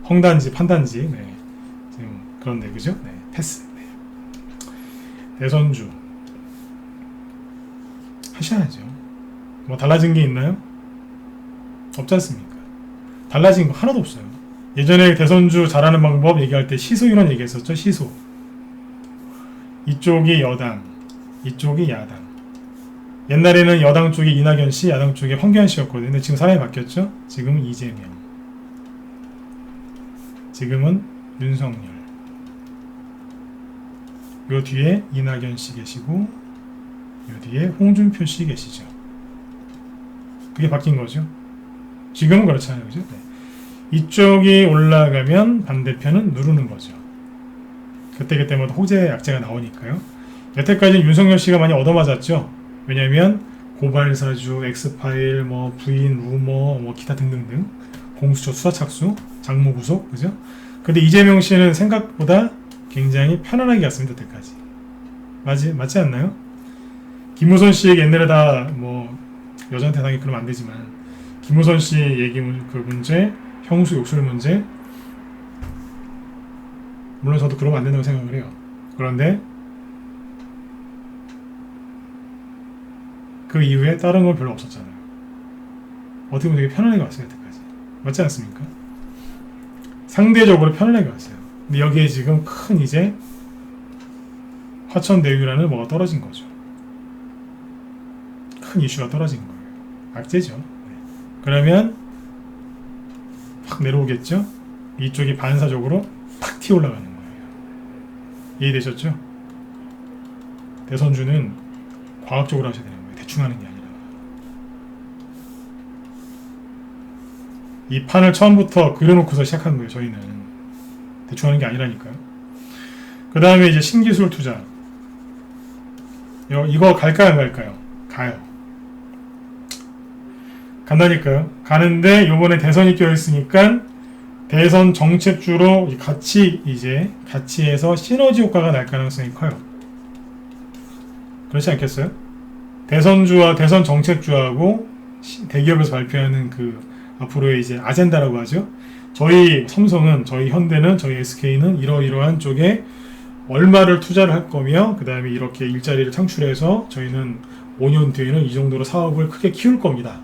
헝단지 판단지 네. 지금 그런데 그죠? 네. 패스. 네. 대선주 하셔야죠. 뭐 달라진 게 있나요? 없지 않습니까? 달라진 거 하나도 없어요. 예전에 대선주 잘하는 방법 얘기할 때 시소 이런 얘기했었죠. 시소. 이쪽이 여당, 이쪽이 야당. 옛날에는 여당 쪽이 이낙연 씨, 야당 쪽이 황교안 씨였거든요. 근데 지금 사람이 바뀌었죠. 지금은 이재명. 지금은 윤석열. 요 뒤에 이낙연 씨 계시고 요 뒤에 홍준표 씨 계시죠. 그게 바뀐 거죠. 지금은 그렇잖아요. 그죠? 네. 이쪽이 올라가면 반대편은 누르는 거죠. 그때마다 호재 약재가 나오니까요. 여태까지는 윤석열 씨가 많이 얻어맞았죠. 왜냐면 고발사주, 엑스파일, 뭐 부인, 루머, 뭐 기타 등등등 공수처 수사 착수, 장모 구속, 그죠? 근데 이재명 씨는 생각보다 굉장히 편안하게 갔습니다. 여태까지. 맞지 않나요? 김우선 씨에게 옛날에 다 뭐 여자한테 당연히 그러면 안 되지만 김우선 씨 얘기 그 문제, 형수 욕설 문제 물론 저도 그러면 안 된다고 생각을 해요. 그런데 그 이후에 다른 건 별로 없었잖아요. 어떻게 보면 되게 편안하게 왔어요. 여태까지. 맞지 않습니까? 상대적으로 편안하게 왔어요. 근데 여기에 지금 큰 이제 화천대유라는 뭐가 떨어진 거죠. 큰 이슈가 떨어진 거예요. 악재죠. 네. 그러면 확 내려오겠죠? 이쪽이 반사적으로 탁 튀어 올라가는 거예요. 이해되셨죠? 대선주는 과학적으로 하셔야 되는 거예요. 대충 하는 게 아니라. 이 판을 처음부터 그려놓고서 시작한 거예요. 저희는. 대충 하는 게 아니라니까요. 그 다음에 이제 신기술 투자. 이거 갈까요? 안 갈까요? 가요. 간다니까요. 가는데 요번에 대선이 껴있으니까 대선 정책주로 같이 해서 시너지 효과가 날 가능성이 커요. 그렇지 않겠어요? 대선주와 대선 정책주하고 대기업에서 발표하는 그 앞으로의 이제 아젠다라고 하죠. 저희 삼성은, 저희 현대는, 저희 SK는 이러이러한 쪽에 얼마를 투자를 할 거며 그 다음에 이렇게 일자리를 창출해서 저희는 5년 뒤에는 이 정도로 사업을 크게 키울 겁니다.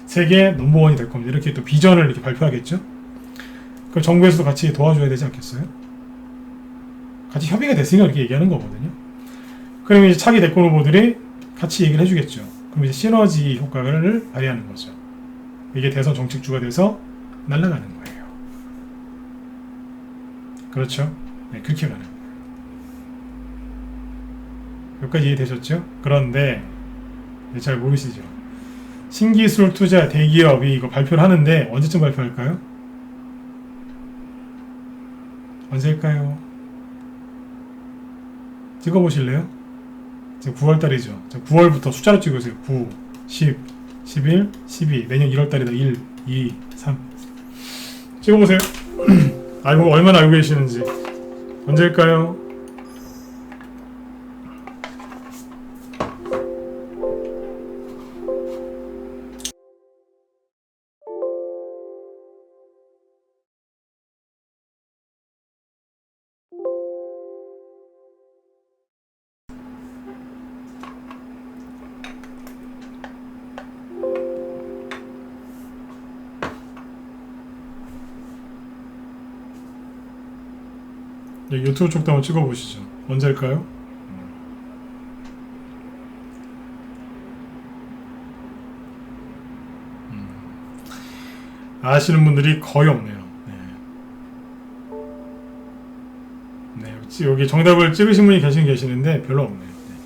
세계 넘버원이 될 겁니다. 이렇게 또 비전을 이렇게 발표하겠죠. 그럼 정부에서도 같이 도와줘야 되지 않겠어요? 같이 협의가 됐으니까 이렇게 얘기하는 거거든요. 그럼 이제 차기 대권 후보들이 같이 얘기를 해주겠죠. 그럼 이제 시너지 효과를 발휘하는 거죠. 이게 대선 정책주가 돼서 날아가는 거예요. 그렇죠? 네, 그렇게 가는 거예요. 여기까지 이해되셨죠? 그런데 잘 모르시죠? 신기술 투자 대기업이 이거 발표를 하는데 언제쯤 발표할까요? 언제일까요? 찍어보실래요? 지금 9월달이죠. 9월부터 숫자로 찍으세요. 9, 10, 11, 12. 내년 1월달이다. 1, 2, 3. 찍어보세요. 알고, 얼마나 알고 계시는지. 언제일까요? 유튜브 쪽도 한번 찍어보시죠. 언제일까요? 아시는 분들이 거의 없네요. 네. 여기 정답을 찍으신 분이 계시는데 별로 없네요. 네.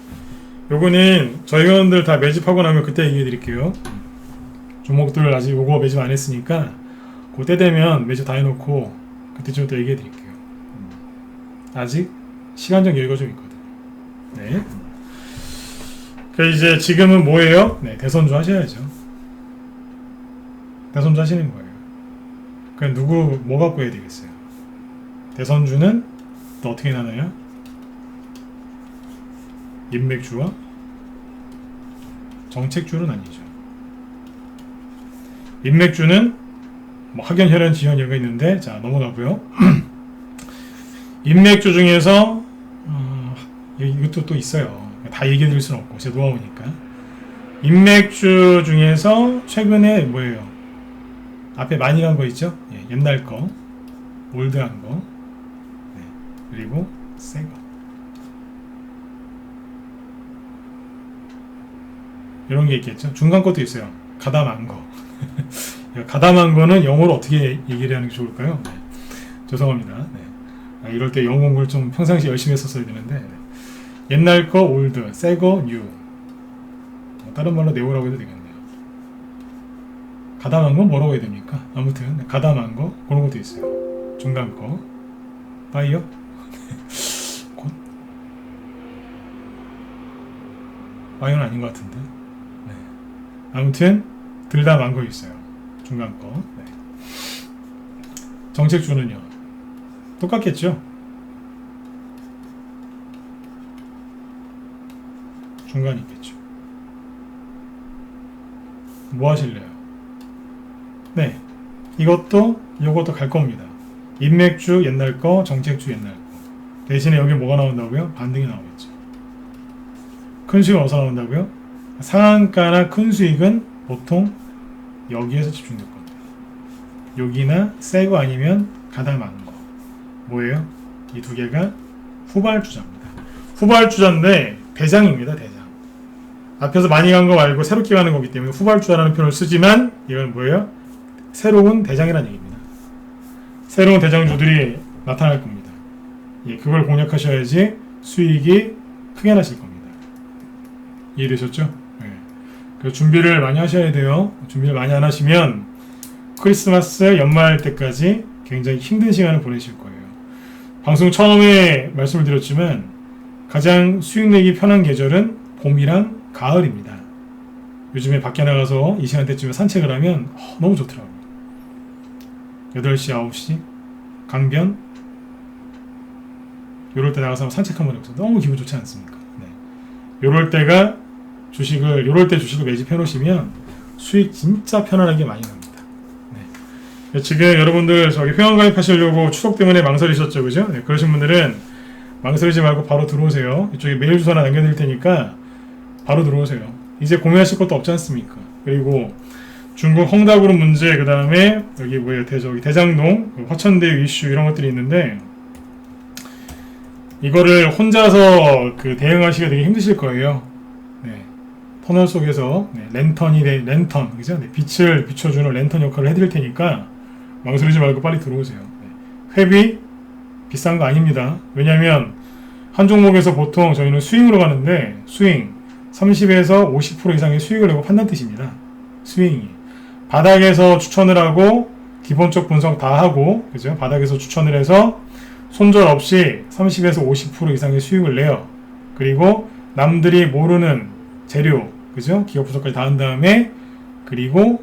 요거는 저희 회원들 다 매집하고 나면 그때 얘기해 드릴게요. 종목들 아직 요거 매집 안 했으니까 그때 되면 매집 다 해놓고 그때쯤 또 얘기해 드릴게요. 아직 시간적 여유가 좀 있거든요. 네. 이제 지금은 뭐예요? 네, 대선주 하셔야죠. 대선주 하시는 거예요. 그럼 뭐 갖고 해야 되겠어요? 대선주는 또 어떻게 나눠요? 인맥주와 정책주로 나뉘죠. 인맥주는 뭐 학연, 혈연, 지연 이런 거 있는데 자 넘어가고요. 인맥주 중에서 이것도 또 있어요. 다 얘기해 드릴 수는 없고 제 노하우니까. 인맥주 중에서 최근에 뭐예요? 앞에 많이 간 거 있죠? 예, 옛날 거, 올드한 거, 네, 그리고 새 거. 이런 게 있겠죠? 중간 것도 있어요. 가담한 거. 가담한 거는 영어로 어떻게 얘기를 하는 게 좋을까요? 네. 죄송합니다. 네. 이럴 때 영어 공부를 좀 평상시 열심히 했었어야 되는데 네. 옛날 거 올드, 새 거 뉴. 다른 말로 네오라고 해도 되겠네요. 가담한 건 뭐라고 해야 됩니까? 아무튼 가담한 거 그런 것도 있어요. 중간 거 파이어 파이어는 아닌 것 같은데. 네. 아무튼 들담한 거 있어요. 중간 거. 네. 정책주는요. 똑같겠죠? 중간이 있겠죠. 뭐 하실래요? 네. 이것도 갈 겁니다. 인맥주 옛날 거, 정책주 옛날 거. 대신에 여기 뭐가 나온다고요? 반등이 나오겠죠. 큰 수익은 어디서 나온다고요? 상한가나 큰 수익은 보통 여기에서 집중될 겁니다. 여기나 새 거 아니면 가담한 거. 뭐예요? 이 두 개가 후발주자입니다. 후발주자인데 대장입니다. 대장. 앞에서 많이 간 거 말고 새롭게 가는 거기 때문에 후발주자라는 표현을 쓰지만 이건 뭐예요? 새로운 대장이라는 얘기입니다. 새로운 대장주들이 나타날 겁니다. 예, 그걸 공략하셔야지 수익이 크게 나실 겁니다. 이해되셨죠? 예. 그래서 준비를 많이 하셔야 돼요. 준비를 많이 안 하시면 크리스마스 연말 때까지 굉장히 힘든 시간을 보내실 거예요. 방송 처음에 말씀을 드렸지만 가장 수익 내기 편한 계절은 봄이랑 가을입니다. 요즘에 밖에 나가서 이 시간대쯤에 산책을 하면 너무 좋더라고요. 8시, 9시 강변 요럴 때 나가서 산책 한번 해보세요. 너무 기분 좋지 않습니까? 네. 요럴 때 주식을 매집해 놓으시면 수익 진짜 편안하게 많이 납니다. 네. 지금 여러분들 저기 회원 가입하시려고 추석 때문에 망설이셨죠, 그죠? 네. 그러신 분들은 망설이지 말고 바로 들어오세요. 이쪽에 메일 주소 하나 남겨드릴 테니까 바로 들어오세요. 이제 고민하실 것도 없지 않습니까? 그리고 중국 헝다그룹 문제, 그 다음에 여기 뭐예요? 대장동 화천대유 이슈 이런 것들이 있는데 이거를 혼자서 대응하시기가 되게 힘드실 거예요. 네. 터널 속에서 랜턴, 그죠? 네. 빛을 비춰주는 랜턴 역할을 해드릴 테니까 망설이지 말고 빨리 들어오세요. 네. 회비 비싼 거 아닙니다. 왜냐면 한 종목에서 보통 저희는 스윙으로 가는데 스윙 30에서 50% 이상의 수익을 내고 판단 뜻입니다. 스윙이 바닥에서 추천을 하고 기본적 분석 다 하고 그죠? 바닥에서 추천을 해서 손절 없이 30에서 50% 이상의 수익을 내요. 그리고 남들이 모르는 재료 그죠? 기업 분석까지 다 한 다음에 그리고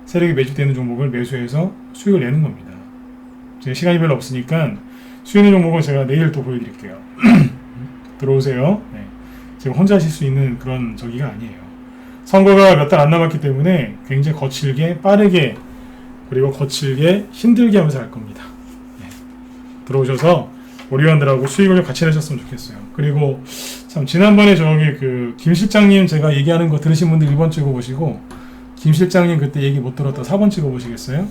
세력이 매집되는 종목을 매수해서 수익을 내는 겁니다. 제가 시간이 별로 없으니까 수익 있는 종목은 제가 내일 또 보여드릴게요. 들어오세요. 네. 지금 혼자 하실 수 있는 그런 저기가 아니에요. 선거가 몇 달 안 남았기 때문에 굉장히 거칠게 빠르게 그리고 거칠게 힘들게 하면서 할 겁니다. 네. 들어오셔서 우리원들하고 수익을 같이 내셨으면 좋겠어요. 그리고 참 지난번에 저기 그 김 실장님 제가 얘기하는 거 들으신 분들 1번 찍어보시고 김 실장님 그때 얘기 못 들었다 4번 찍어보시겠어요?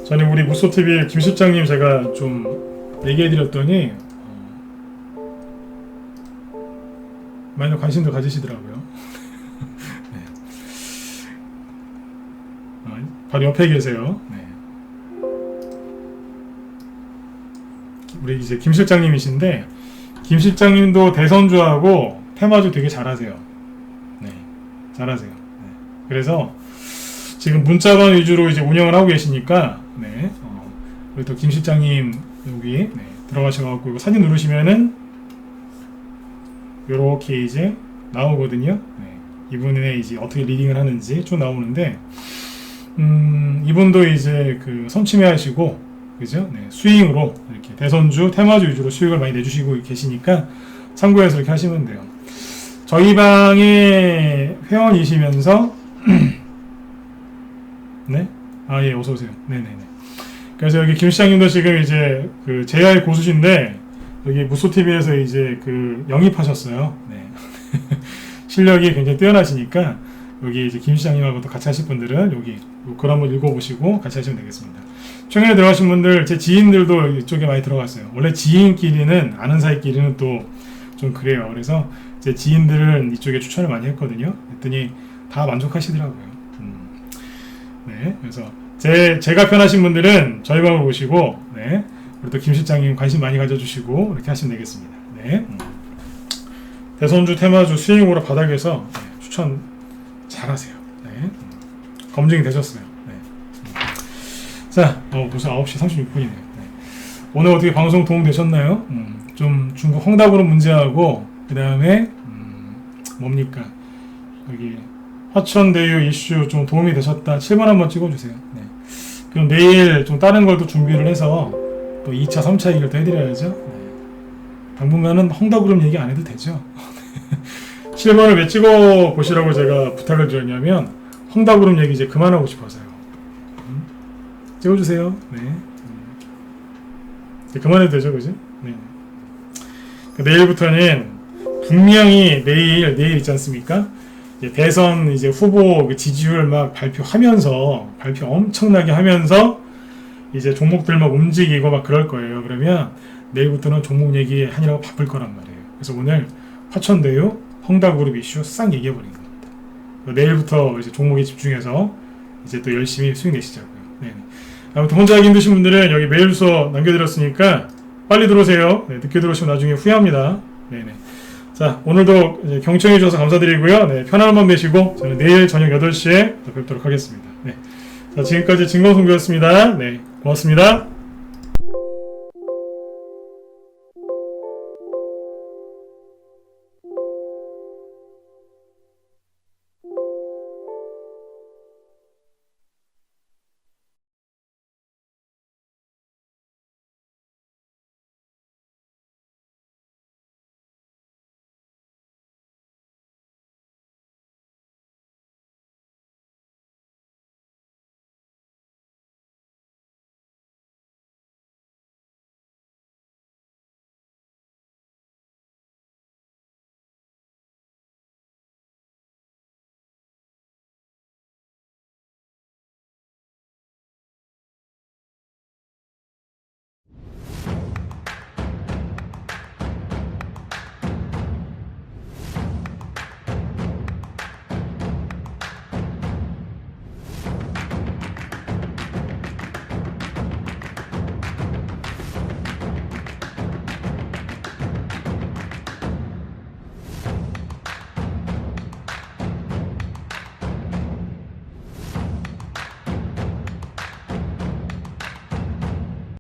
저는 우리 무소TV 김 실장님 제가 좀 얘기해드렸더니 많이 관심도 가지시더라고요. 네. 바로 옆에 계세요. 네. 우리 이제 김 실장님이신데 김 실장님도 대선주하고 테마주 되게 잘하세요. 네, 잘하세요. 네. 그래서 지금 문자반 위주로 이제 운영을 하고 계시니까 네, 우리 또 김 실장님 여기 네, 들어가셔갖고 이거 사진 누르시면은 요렇게 이제 나오거든요. 네, 이분의 이제 어떻게 리딩을 하는지 쭉 나오는데 이분도 이제 그 선침해 하시고 그죠? 네, 스윙으로 이렇게 대선주, 테마주 위주로 수익을 많이 내주시고 계시니까 참고해서 이렇게 하시면 돼요. 저희 방에 회원이시면서 네? 아, 예, 어서오세요. 네네네. 그래서 여기 김 시장님도 지금 이제 그 JI 고수신데 여기 무소TV에서 이제 그 영입하셨어요. 네. 실력이 굉장히 뛰어나시니까 여기 이제 김 시장님하고 또 같이 하실 분들은 여기 글 한번 읽어보시고 같이 하시면 되겠습니다. 최근에 들어가신 분들, 제 지인들도 이쪽에 많이 들어갔어요. 원래 지인끼리는, 아는 사이끼리는 또 좀 그래요. 그래서 제 지인들은 이쪽에 추천을 많이 했거든요. 했더니 다 만족하시더라고요. 네, 그래서 제가 편하신 분들은 저희 방을 오시고, 네, 우리 또 김 실장님 관심 많이 가져주시고 이렇게 하시면 되겠습니다. 네, 대선주, 테마주, 스윙으로 바닥에서 네, 추천 잘하세요. 네, 검증이 되셨어요. 네. 자, 벌써 9시 36분이네요. 네. 오늘 어떻게 방송 도움 되셨나요? 좀 중국 헝다그룹 문제하고 그 다음에 뭡니까 여기 화천대유 이슈 좀 도움이 되셨다 7번 한번 찍어주세요. 네. 그럼 내일 좀 다른 걸도 준비를 해서 또 2차 3차 얘기를 또 해드려야죠. 네. 당분간은 헝다그룹 얘기 안 해도 되죠. 7번을 왜 찍어 보시라고 제가 부탁을 드렸냐면 헝다그룹 얘기 이제 그만하고 싶어서요. 찍어주세요. 네. 그만해도 되죠, 그지? 네. 내일부터는 분명히 내일 있지 않습니까? 이제 대선 이제 후보 지지율 막 발표 엄청나게 하면서 이제 종목들 막 움직이고 막 그럴 거예요. 그러면 내일부터는 종목 얘기 하느라고 바쁠 거란 말이에요. 그래서 오늘 화천대유, 헝다그룹 이슈 싹 얘기해 버린 겁니다. 내일부터 이제 종목에 집중해서 이제 또 열심히 수익 내시자고요. 네. 아무튼 혼자 하기 힘드신 분들은 여기 메일 주소 남겨드렸으니까 빨리 들어오세요. 네, 늦게 들어오시면 나중에 후회합니다. 네네. 자, 오늘도 이제 경청해 주셔서 감사드리고요. 네, 편안한 밤 되시고 저는 내일 저녁 8시에 뵙도록 하겠습니다. 네. 자, 지금까지 진건송교였습니다. 네, 고맙습니다.